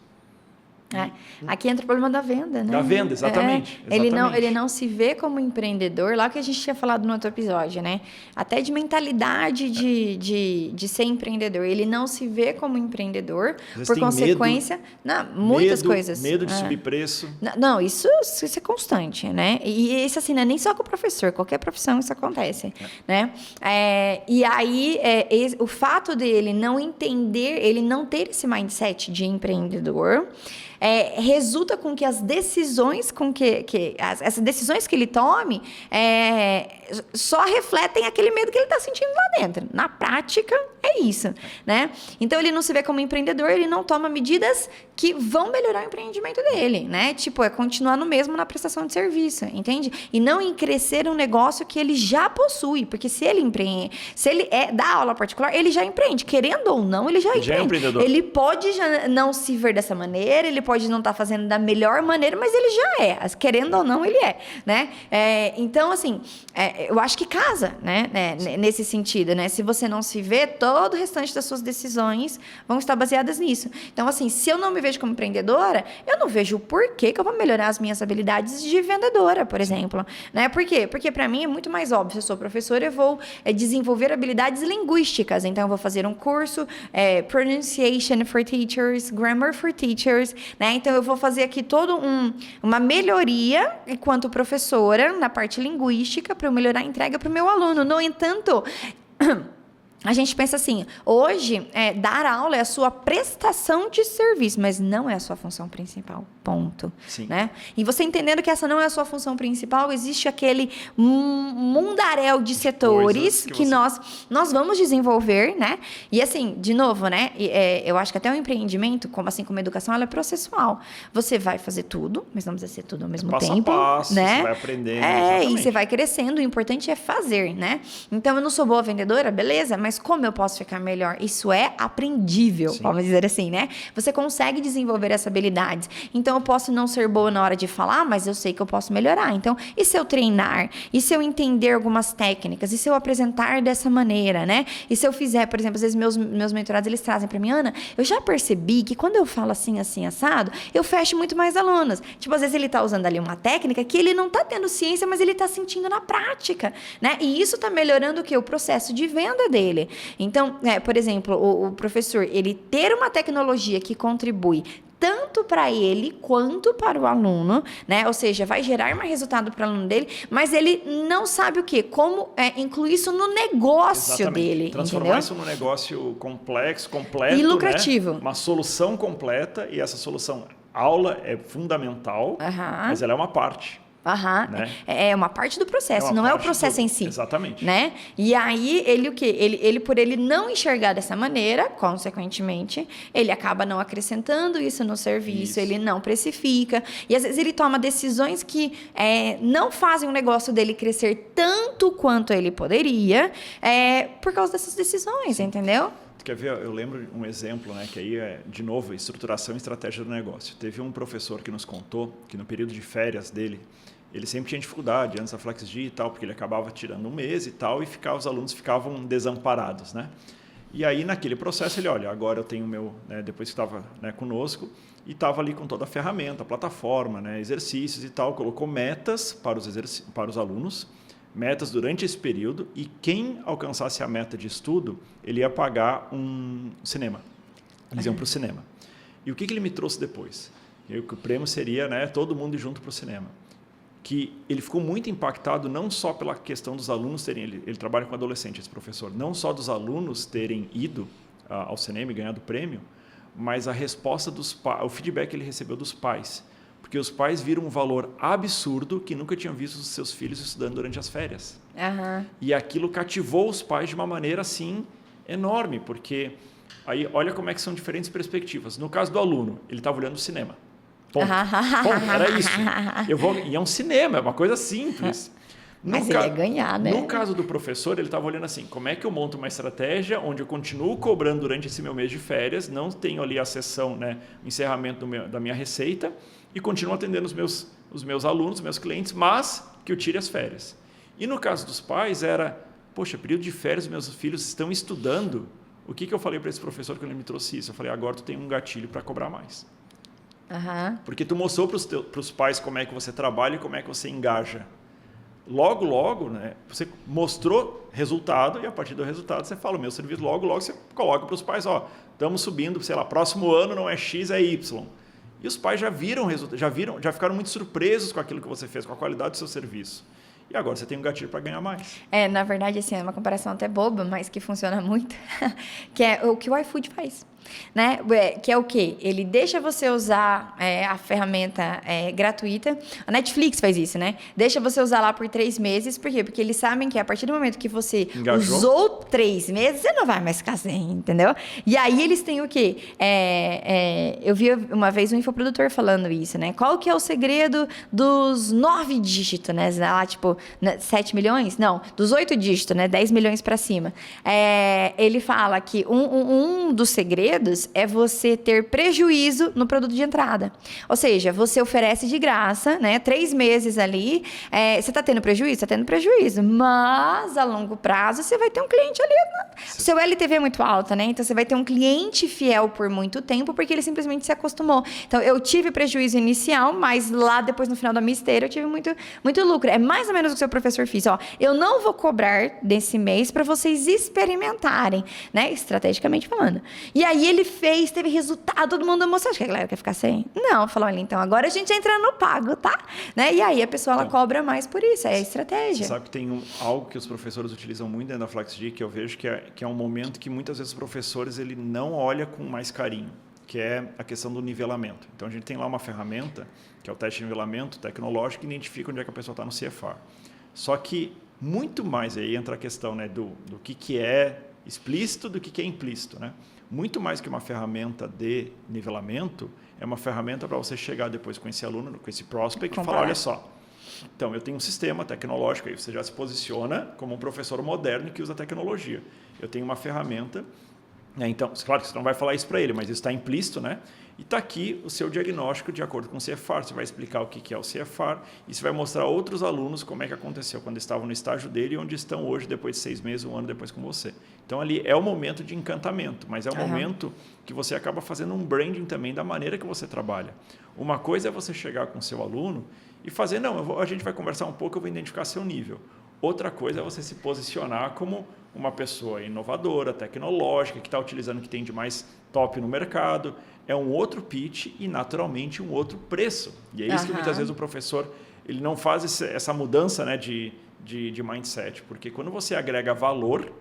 Aqui entra o problema da venda, né? Da venda, exatamente. Ele não se vê como empreendedor, lá que a gente tinha falado no outro episódio, né? Até de mentalidade de ser empreendedor. Ele não se vê como empreendedor, por consequência, muitas coisas. Medo de subir preço. Não, isso é constante, né? E isso assim, não é nem só com o professor, qualquer profissão isso acontece, né? E aí, o fato dele não entender, ele não ter esse mindset de empreendedor, resulta com que as decisões essas decisões que ele tome só refletem aquele medo que ele está sentindo lá dentro. Na prática, é isso, né? Então, ele não se vê como empreendedor, ele não toma medidas que vão melhorar o empreendimento dele, né? Tipo, continuar no mesmo na prestação de serviço, entende? E não em crescer um negócio que ele já possui, porque se ele dá aula particular, ele já empreende. Querendo ou não, ele já empreende. É empreendedor. Ele pode já não se ver dessa maneira, ele pode não estar fazendo da melhor maneira, mas ele já é. Querendo ou não, ele é, né? Então, assim, eu acho que casa, né? Nesse sentido, né? Se você não se vê, todo o restante das suas decisões vão estar baseadas nisso. Então, assim, se eu não me vejo como empreendedora, eu não vejo o porquê que eu vou melhorar as minhas habilidades de vendedora, por exemplo, né? Por quê? Porque para mim é muito mais óbvio. Se eu sou professora, eu vou desenvolver habilidades linguísticas. Então, eu vou fazer um curso Pronunciation for Teachers, Grammar for Teachers, né? Então, eu vou fazer aqui uma melhoria enquanto professora na parte linguística para eu melhorar a entrega para o meu aluno. No entanto, a gente pensa assim, hoje, dar aula é a sua prestação de serviço, mas não é a sua função principal, ponto. Sim. Né? E você entendendo que essa não é a sua função principal, existe aquele mundaréu de setores que nós vamos desenvolver, né? E assim, de novo, né? Eu acho que até o empreendimento, como a educação, ela é processual. Você vai fazer tudo, mas não precisa ser tudo ao mesmo tempo. Passo a passo, né? você vai aprendendo. E você vai crescendo, o importante é fazer, né? Então, eu não sou boa vendedora, beleza, mas como eu posso ficar melhor? Isso é aprendível, Sim. vamos dizer assim, né? Você consegue desenvolver essa habilidade. Então, eu posso não ser boa na hora de falar, mas eu sei que eu posso melhorar. Então, e se eu treinar? E se eu entender algumas técnicas? E se eu apresentar dessa maneira, né? E se eu fizer, por exemplo, às vezes meus mentorados, eles trazem para mim, Ana, eu já percebi que quando eu falo assim, assim, assado, eu fecho muito mais alunos. Tipo, às vezes ele tá usando ali uma técnica que ele não tá tendo ciência, mas ele tá sentindo na prática, né? E isso tá melhorando o quê? O processo de venda dele. Então, por exemplo, o professor, ele ter uma tecnologia que contribui tanto para ele quanto para o aluno, né? Ou seja, vai gerar mais resultado para o aluno dele, mas ele não sabe o quê? Como incluir isso no negócio Exatamente. dele, Transformar entendeu? isso num negócio complexo, completo, E lucrativo. Né? Uma solução completa, e essa solução, aula é fundamental, mas ela é uma parte. Né? É uma parte do processo, não é o processo em si. Exatamente. Né? E aí, ele o quê? Ele, por ele não enxergar dessa maneira, consequentemente, ele acaba não acrescentando isso no serviço, ele não precifica. E às vezes ele toma decisões que não fazem o negócio dele crescer tanto quanto ele poderia, por causa dessas decisões, entendeu? Quer ver? Eu lembro um exemplo, né, que aí é, de novo, estruturação e estratégia do negócio. Teve um professor que nos contou que no período de férias dele, ele sempre tinha dificuldade antes da FlexD e tal, porque ele acabava tirando um mês e tal, e os alunos ficavam desamparados, né? E aí, naquele processo, ele, olha, agora eu tenho o meu, né, depois que estava, né, conosco, e estava ali com toda a ferramenta, a plataforma, né, exercícios e tal, colocou metas para os alunos, metas durante esse período, e quem alcançasse a meta de estudo, ele ia pagar um cinema. Eles iam para o cinema. E o que ele me trouxe depois? Que o prêmio seria, né, todo mundo junto para o cinema. Que ele ficou muito impactado não só pela questão dos alunos terem... Ele trabalha com adolescente, esse professor. Não só dos alunos terem ido ao cinema e ganhado o prêmio, mas a resposta o feedback que ele recebeu dos pais. Porque os pais viram um valor absurdo que nunca tinham visto os seus filhos estudando durante as férias. E aquilo cativou os pais de uma maneira assim enorme, porque aí olha como é que são diferentes perspectivas. No caso do aluno, ele estava olhando o cinema. Ponto. Ponto. Era isso. E é um cinema, é uma coisa simples. Mas ele ia ganhar, né? No caso do professor, ele estava olhando assim, como é que eu monto uma estratégia onde eu continuo cobrando durante esse meu mês de férias, não tenho ali a sessão, né, o encerramento da minha receita, e continuo atendendo os meus alunos, os meus clientes, mas que eu tire as férias. E no caso dos pais era, poxa, período de férias, meus filhos estão estudando. O que eu falei para esse professor quando ele me trouxe isso? Eu falei, agora tu tem um gatilho para cobrar mais. Porque tu mostrou para os pais como é que você trabalha e como é que você engaja. Logo, né, você mostrou resultado e a partir do resultado você fala, o meu serviço, logo você coloca para os pais, ó, estamos subindo, sei lá, próximo ano não é X, é Y. E os pais já viram resultado, já ficaram muito surpresos com aquilo que você fez, com a qualidade do seu serviço. E agora você tem um gatilho para ganhar mais. Na verdade, assim, é uma comparação até boba, mas que funciona muito, que é o que o iFood faz. Né? Que é o quê? Ele deixa você usar a ferramenta gratuita. A Netflix faz isso, né? Deixa você usar lá por 3 meses. Por quê? Porque eles sabem que a partir do momento que você usou 3 meses, você não vai mais ficar sem, entendeu? E aí eles têm o quê? Eu vi uma vez um infoprodutor falando isso, né? Qual que é o segredo dos 9 dígitos, né? Lá, tipo, 7 milhões? Não, dos 8 dígitos, né? 10 milhões para cima. Ele fala que um dos segredos é você ter prejuízo no produto de entrada. Ou seja, você oferece de graça, né? 3 meses ali, você está tendo prejuízo? Está tendo prejuízo. Mas, a longo prazo, você vai ter um cliente ali. Seu LTV é muito alto, né? Então, você vai ter um cliente fiel por muito tempo, porque ele simplesmente se acostumou. Então, eu tive prejuízo inicial, mas lá depois, no final da minha esteira, eu tive muito, muito lucro. É mais ou menos o que o seu professor fez. Ó, eu não vou cobrar desse mês para vocês experimentarem, né? Estrategicamente falando. E aí, ele fez, teve resultado, todo mundo mostrou. Acho que a galera quer ficar sem? Não, falou, olha, então agora a gente entra no pago, tá? Né? E aí a pessoa ela cobra mais por isso, é a estratégia. Você sabe que tem algo que os professores utilizam muito dentro da FlexD, que eu vejo que é um momento que muitas vezes os professores ele não olha com mais carinho, que é a questão do nivelamento. Então a gente tem lá uma ferramenta, que é o teste de nivelamento tecnológico, que identifica onde é que a pessoa está no CFR. Só que muito mais aí entra a questão, né, do que é explícito do que é implícito, né? Muito mais que uma ferramenta de nivelamento, é uma ferramenta para você chegar depois com esse aluno, com esse prospect, e falar, olha só, então eu tenho um sistema tecnológico, aí você já se posiciona como um professor moderno que usa tecnologia. Eu tenho uma ferramenta, né, então, claro que você não vai falar isso para ele, mas isso está implícito, né? E está aqui o seu diagnóstico de acordo com o CFR. Você vai explicar o que é o CFR e você vai mostrar a outros alunos como é que aconteceu quando estavam no estágio dele e onde estão hoje, depois de 6 meses, 1 ano depois com você. Então, ali é o momento de encantamento, mas é o momento que você acaba fazendo um branding também da maneira que você trabalha. Uma coisa é você chegar com o seu aluno e fazer, não, a gente vai conversar um pouco, eu vou identificar seu nível. Outra coisa é você se posicionar como uma pessoa inovadora, tecnológica, que está utilizando o que tem de mais top no mercado. É um outro pitch e, naturalmente, um outro preço. E é isso que muitas vezes o professor ele não faz essa mudança, né, de mindset. Porque quando você agrega valor,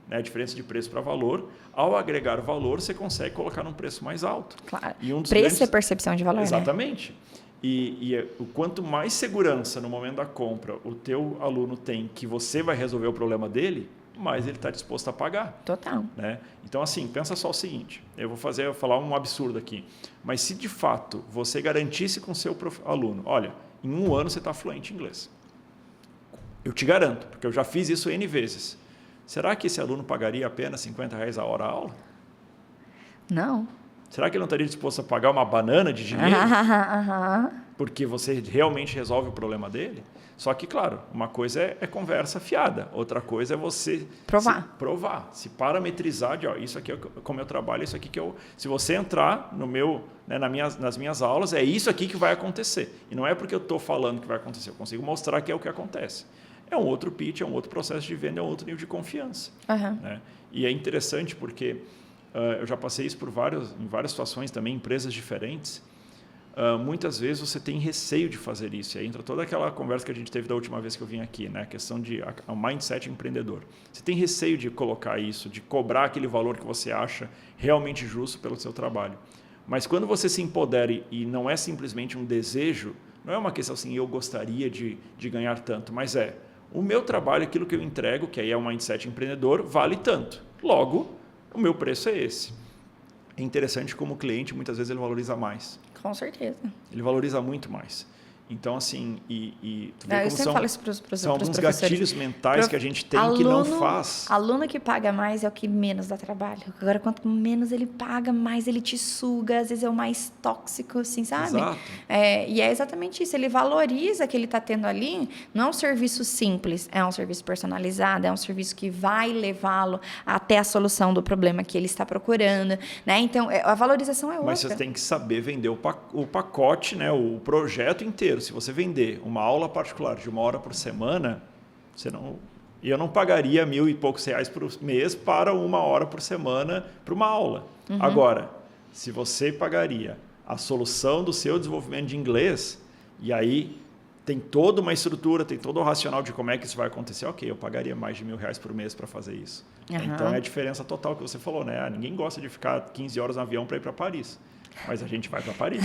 né, a diferença de preço para valor, ao agregar valor, você consegue colocar num preço mais alto. Claro. E preço é percepção de valor, exatamente. Né? E o quanto mais segurança no momento da compra o teu aluno tem que você vai resolver o problema dele, mais ele está disposto a pagar. Total. Né? Então, assim, pensa só o seguinte, eu vou falar um absurdo aqui, mas se de fato você garantisse com o seu aluno, olha, em 1 ano você está fluente em inglês. Eu te garanto, porque eu já fiz isso N vezes. Será que esse aluno pagaria apenas R$50 a hora a aula? Não. Será que ele não estaria disposto a pagar uma banana de dinheiro? Porque você realmente resolve o problema dele? Só que, claro, uma coisa é conversa fiada, outra coisa é você provar, se parametrizar de, ó, isso aqui é como eu trabalho, isso aqui que eu... Se você entrar no meu, né, nas minhas aulas, é isso aqui que vai acontecer. E não é porque eu estou falando que vai acontecer, eu consigo mostrar que é o que acontece. É um outro pitch, é um outro processo de venda, é um outro nível de confiança. Né? E é interessante porque eu já passei isso em várias situações também, empresas diferentes. Muitas vezes você tem receio de fazer isso. E aí entra toda aquela conversa que a gente teve da última vez que eu vim aqui, né? A questão de o mindset empreendedor. Você tem receio de colocar isso, de cobrar aquele valor que você acha realmente justo pelo seu trabalho. Mas quando você se empodera e não é simplesmente um desejo, não é uma questão assim, eu gostaria de ganhar tanto, mas o meu trabalho, aquilo que eu entrego, que aí é um mindset empreendedor, vale tanto. Logo, o meu preço é esse. É interessante como o cliente, muitas vezes, ele valoriza mais. Com certeza. Ele valoriza muito mais. Então, assim, tu vê eu como falo isso são alguns gatilhos mentais que a gente tem que não faz. Aluno que paga mais é o que menos dá trabalho. Agora, quanto menos ele paga, mais ele te suga. Às vezes é o mais tóxico, assim, sabe? Exato. E é exatamente isso. Ele valoriza que ele está tendo ali. Não é um serviço simples, é um serviço personalizado, é um serviço que vai levá-lo até a solução do problema que ele está procurando, né? Então, a valorização é outra. Mas você tem que saber vender o pacote, né? O projeto inteiro. Se você vender uma aula particular de 1 hora por semana, eu não pagaria R$1.000 e poucos por mês para 1 hora por semana para uma aula. Uhum. Agora, se você pagaria a solução do seu desenvolvimento de inglês, e aí tem toda uma estrutura, tem todo o racional de como é que isso vai acontecer, ok, eu pagaria mais de R$1.000 por mês para fazer isso. Uhum. Então é a diferença total que você falou, né? Ninguém gosta de ficar 15 horas no avião para ir para Paris. Mas a gente vai para Paris.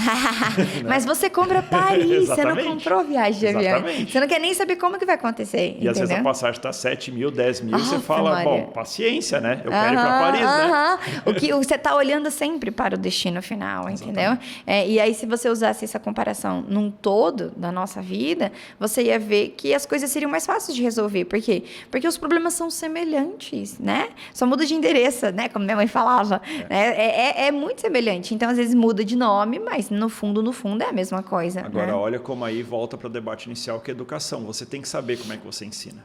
Mas você compra Paris, você não comprou viagem de avião. Você não quer nem saber como que vai acontecer, entendeu? Às vezes a passagem está 7 mil, 10 mil, você fala, Maria. Bom, paciência, né? Eu quero ir para Paris, né? O que você está olhando sempre para o destino final, entendeu? E aí, se você usasse essa comparação num todo da nossa vida, você ia ver que as coisas seriam mais fáceis de resolver. Por quê? Porque os problemas são semelhantes, né? Só muda de endereço, né? Como minha mãe falava. É muito semelhante. Então, às vezes, muda de nome, mas no fundo é a mesma coisa. Agora, olha como aí volta para o debate inicial, que é educação. Você tem que saber como é que você ensina.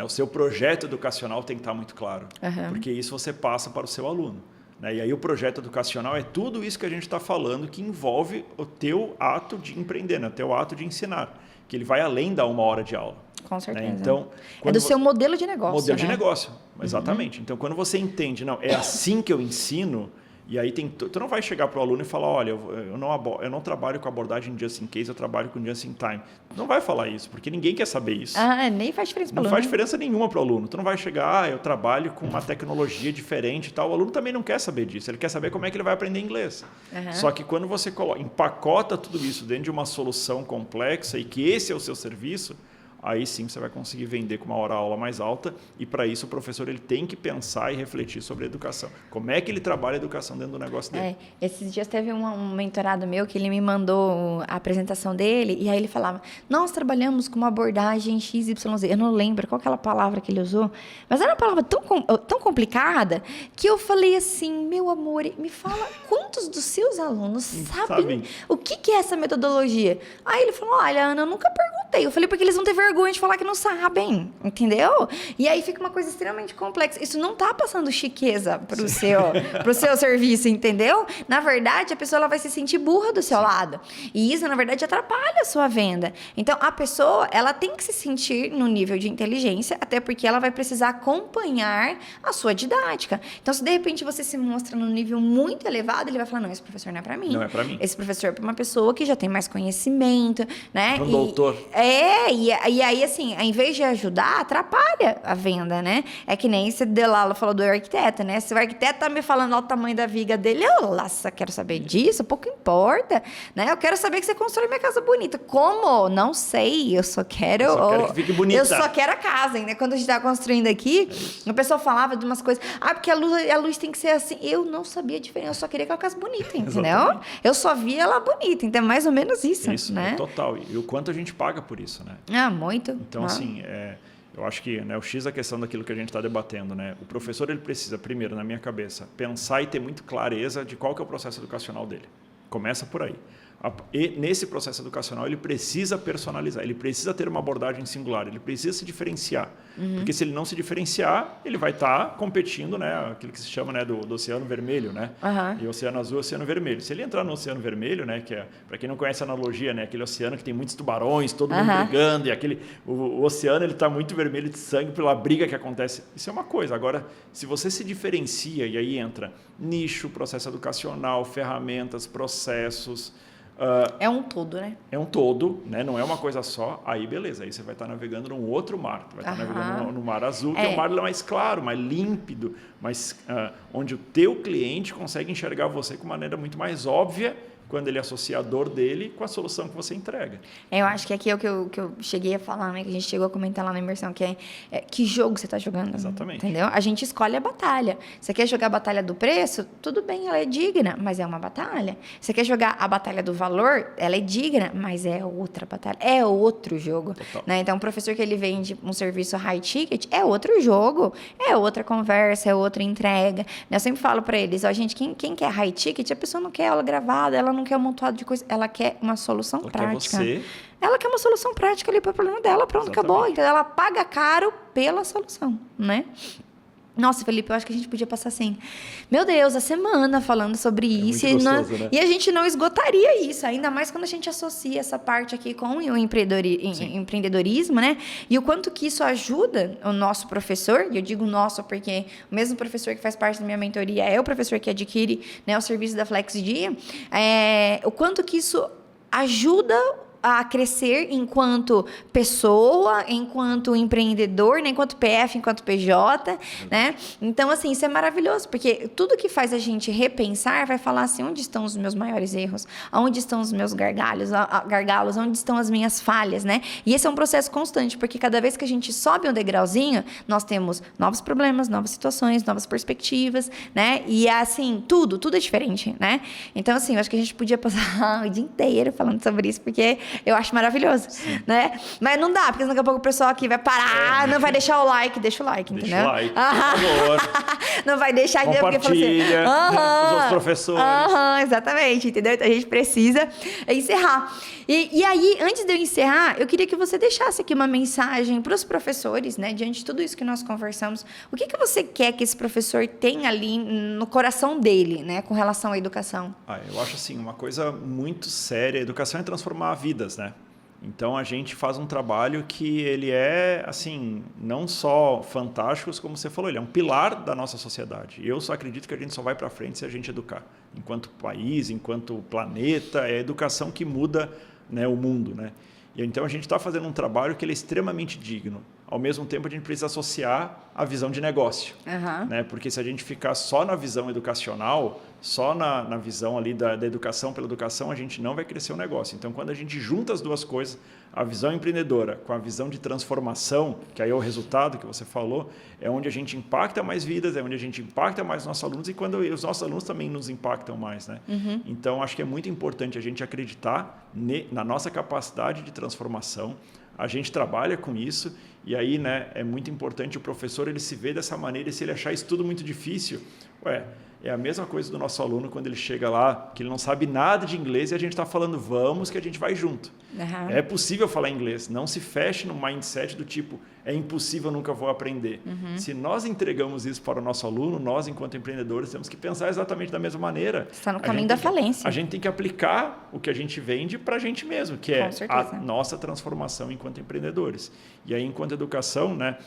O seu projeto educacional tem que estar muito claro, porque isso você passa para o seu aluno. E aí o projeto educacional é tudo isso que a gente está falando, que envolve o teu ato de empreender, o teu ato de ensinar, que ele vai além da 1 hora de aula. Com certeza. Então, é do seu modelo de negócio. Modelo de negócio, exatamente. Então, quando você entende, é assim que eu ensino. E aí tu não vai chegar para o aluno e falar, olha, eu não trabalho com abordagem just in case, eu trabalho com just in time. Tu não vai falar isso, porque ninguém quer saber isso. Nem faz diferença para o aluno. Não faz diferença nenhuma para o aluno. Tu não vai chegar, eu trabalho com uma tecnologia diferente e tal. O aluno também não quer saber disso, ele quer saber como é que ele vai aprender inglês. Só que quando você empacota tudo isso dentro de uma solução complexa e que esse é o seu serviço, aí sim você vai conseguir vender com uma hora-aula mais alta, e para isso o professor ele tem que pensar e refletir sobre a educação. Como é que ele trabalha a educação dentro do negócio dele? Esses dias teve um mentorado meu que ele me mandou a apresentação dele, e aí ele falava, nós trabalhamos com uma abordagem XYZ. Eu não lembro qual aquela palavra que ele usou, mas era uma palavra tão complicada que eu falei assim, meu amor, me fala quantos dos seus alunos sabem o que é essa metodologia? Aí ele falou, olha, Ana, eu nunca perguntei. Eu falei, porque eles vão ter vergonha de falar que não sabem, entendeu? E aí fica uma coisa extremamente complexa. Isso não está passando chiqueza pro seu serviço, entendeu? Na verdade, a pessoa ela vai se sentir burra do seu lado. E isso, na verdade, atrapalha a sua venda. Então, a pessoa, ela tem que se sentir no nível de inteligência, até porque ela vai precisar acompanhar a sua didática. Então, se de repente você se mostra num nível muito elevado, ele vai falar, não, esse professor não é para mim. Não é para mim. Esse professor é para uma pessoa que já tem mais conhecimento, né? Para um doutor. E aí, assim, ao invés de ajudar, atrapalha a venda, né? É que nem esse Delala falou do arquiteto, né? Se o arquiteto tá me falando o tamanho da viga dele, nossa, quero saber disso, pouco importa, né? Eu quero saber que você constrói minha casa bonita. Como? Não sei, eu só quero... Eu só quero que fique bonita. Eu só quero a casa, né? Quando a gente tava construindo aqui, a pessoa falava de umas coisas, porque a luz tem que ser assim. Eu não sabia a diferença, eu só queria aquela casa bonita, entendeu? Exatamente. Eu só via ela bonita, então é mais ou menos isso, isso né? É total. E o quanto a gente paga por isso, né? Muito. Então, assim, eu acho que o X é a questão daquilo que a gente está debatendo, né? O professor, ele precisa, primeiro, na minha cabeça, pensar e ter muito clareza de qual que é o processo educacional dele. Começa por aí. E nesse processo educacional, ele precisa personalizar, ele precisa ter uma abordagem singular, ele precisa se diferenciar. Porque se ele não se diferenciar, ele vai estar competindo, né? Aquilo que se chama, né, do oceano vermelho, né? E oceano azul, oceano vermelho. Se ele entrar no oceano vermelho, né, que é, para quem não conhece a analogia, né, aquele oceano que tem muitos tubarões, todo mundo brigando, e o oceano ele está muito vermelho de sangue pela briga que acontece. Isso é uma coisa. Agora, se você se diferencia, e aí entra nicho, processo educacional, ferramentas, processos, É um todo, né? É um todo, né? Não é uma coisa só. Aí, beleza. Aí você vai estar navegando num outro mar. Vai estar navegando no mar azul, que é um mar mais claro, mais límpido, onde o teu cliente consegue enxergar você com maneira muito mais óbvia quando ele associa a dor dele com a solução que você entrega. Eu acho que aqui é o que eu cheguei a falar, né? Que a gente chegou a comentar lá na imersão, que que jogo você está jogando. Exatamente. Entendeu? A gente escolhe a batalha. Você quer jogar a batalha do preço? Tudo bem, ela é digna, mas é uma batalha. Você quer jogar a batalha do valor? Ela é digna, mas é outra batalha. É outro jogo. Né? Então, o professor que ele vende um serviço high ticket é outro jogo. É outra conversa, é outra entrega. Eu sempre falo para eles, gente, quem quer high ticket, a pessoa não quer aula gravada, ela não quer um amontoado de coisa, ela quer uma solução prática. Ela quer uma solução prática ali para o problema dela, pronto, acabou. Então, ela paga caro pela solução, né? Nossa, Felipe, eu acho que a gente podia passar assim, meu Deus, a semana falando sobre isso. Muito gostoso, né? E a gente não esgotaria isso, ainda mais quando a gente associa essa parte aqui com o empreendedorismo, né? E o quanto que isso ajuda o nosso professor, e eu digo nosso porque o mesmo professor que faz parte da minha mentoria é o professor que adquire, né, o serviço da Flex Dia, o quanto que isso ajuda a crescer enquanto pessoa, enquanto empreendedor, né? Enquanto PF, enquanto PJ, né? Então, assim, isso é maravilhoso, porque tudo que faz a gente repensar vai falar assim, onde estão os meus maiores erros? Onde estão os meus gargalos? Onde estão as minhas falhas, né? E esse é um processo constante, porque cada vez que a gente sobe um degrauzinho, nós temos novos problemas, novas situações, novas perspectivas, né? E, assim, tudo é diferente, né? Então, assim, eu acho que a gente podia passar o dia inteiro falando sobre isso, porque eu acho maravilhoso, né? Mas não dá, porque daqui a pouco o pessoal aqui vai parar, não vai deixar o like, deixa o like, entendeu? Deixa o like, por favor. Não vai deixar... Compartilha os outros professores. Exatamente, entendeu? Então a gente precisa encerrar. E aí, antes de eu encerrar, eu queria que você deixasse aqui uma mensagem para os professores, né? Diante de tudo isso que nós conversamos, o que você quer que esse professor tenha ali no coração dele, né? Com relação à educação? Eu acho assim, uma coisa muito séria. A educação é transformar vidas, né? Então, a gente faz um trabalho que ele é, assim, não só fantástico, como você falou, ele é um pilar da nossa sociedade. E eu só acredito que a gente só vai para frente se a gente educar. Enquanto país, enquanto planeta, é a educação que muda, né, o mundo, né? E então, a gente está fazendo um trabalho que ele é extremamente digno. Ao mesmo tempo, a gente precisa associar a visão de negócio. Né? Porque se a gente ficar só na visão educacional, só na visão ali da educação pela educação, a gente não vai crescer o negócio. Então, quando a gente junta as duas coisas, a visão empreendedora com a visão de transformação, que aí é o resultado que você falou, é onde a gente impacta mais vidas, é onde a gente impacta mais os nossos alunos e quando os nossos alunos também nos impactam mais, né? Então, acho que é muito importante a gente acreditar na nossa capacidade de transformação. A gente trabalha com isso e aí, né, é muito importante o professor ele se ver dessa maneira e se ele achar isso tudo muito difícil, é a mesma coisa do nosso aluno quando ele chega lá, que ele não sabe nada de inglês e a gente está falando, vamos que a gente vai junto. É possível falar inglês, não se feche no mindset do tipo, é impossível, nunca vou aprender. Se nós entregamos isso para o nosso aluno, nós, enquanto empreendedores, temos que pensar exatamente da mesma maneira. Está no caminho da falência. A gente tem que aplicar o que a gente vende para a gente mesmo, que é a nossa transformação enquanto empreendedores. E aí, enquanto educação, né?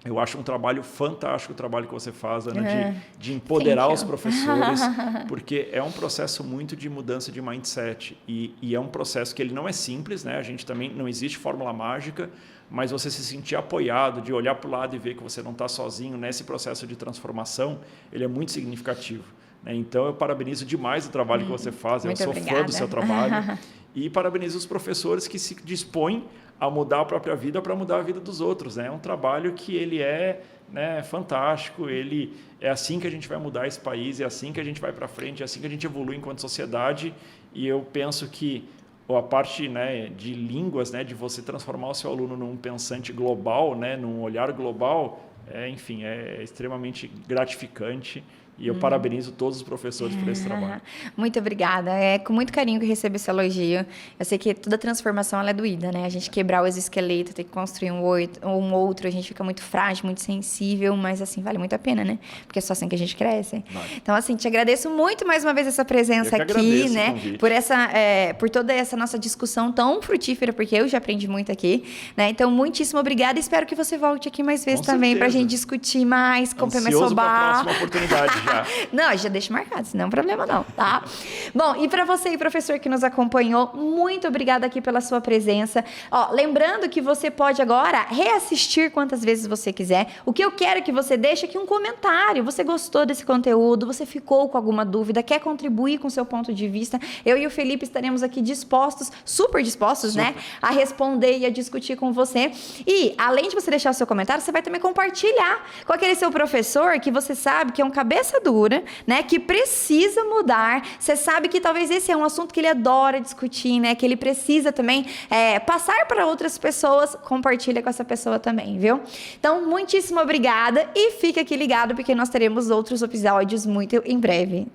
Eu acho um trabalho fantástico o trabalho que você faz, Ana, de empoderar os professores, porque é um processo muito de mudança de mindset e é um processo que ele não é simples, né? A gente também não existe fórmula mágica, mas você se sentir apoiado, de olhar para o lado e ver que você não está sozinho nesse processo de transformação, ele é muito significativo. Né? Então, eu parabenizo demais o trabalho que você faz, eu sou fã do seu trabalho e parabenizo os professores que se dispõem a mudar a própria vida para mudar a vida dos outros. Né? É um trabalho que ele é, né, fantástico, ele é assim que a gente vai mudar esse país, é assim que a gente vai para frente, é assim que a gente evolui enquanto sociedade e eu penso que a parte, né, de línguas, né, de você transformar o seu aluno num pensante global, né, num olhar global, enfim, é extremamente gratificante. E eu parabenizo todos os professores por esse trabalho. Muito obrigada. É com muito carinho que eu recebo esse elogio. Eu sei que toda transformação ela é doída, né? A gente quebrar o exoesqueleto, ter que construir um outro, a gente fica muito frágil, muito sensível, mas assim, vale muito a pena, né? Porque é só assim que a gente cresce. Vale. Então, assim, te agradeço muito mais uma vez essa presença aqui, né? Por toda essa nossa discussão tão frutífera, porque eu já aprendi muito aqui, né? Então, muitíssimo obrigada. Espero que você volte aqui mais vezes também para a gente discutir mais, comprar mais sobar. Próxima oportunidade. Não, já deixa marcado, senão não é problema não, tá? Bom, e para você, professor, que nos acompanhou, muito obrigada aqui pela sua presença. Ó, lembrando que você pode agora reassistir quantas vezes você quiser. O que eu quero é que você deixe aqui um comentário. Você gostou desse conteúdo? Você ficou com alguma dúvida? Quer contribuir com o seu ponto de vista? Eu e o Felipe estaremos aqui dispostos, super dispostos, né? A responder e a discutir com você. E, além de você deixar o seu comentário, você vai também compartilhar com aquele seu professor que você sabe que é um cabeça dura, né? Que precisa mudar. Você sabe que talvez esse é um assunto que ele adora discutir, né? Que ele precisa também passar para outras pessoas. Compartilha com essa pessoa também, viu? Então, muitíssimo obrigada e fica aqui ligado porque nós teremos outros episódios muito em breve.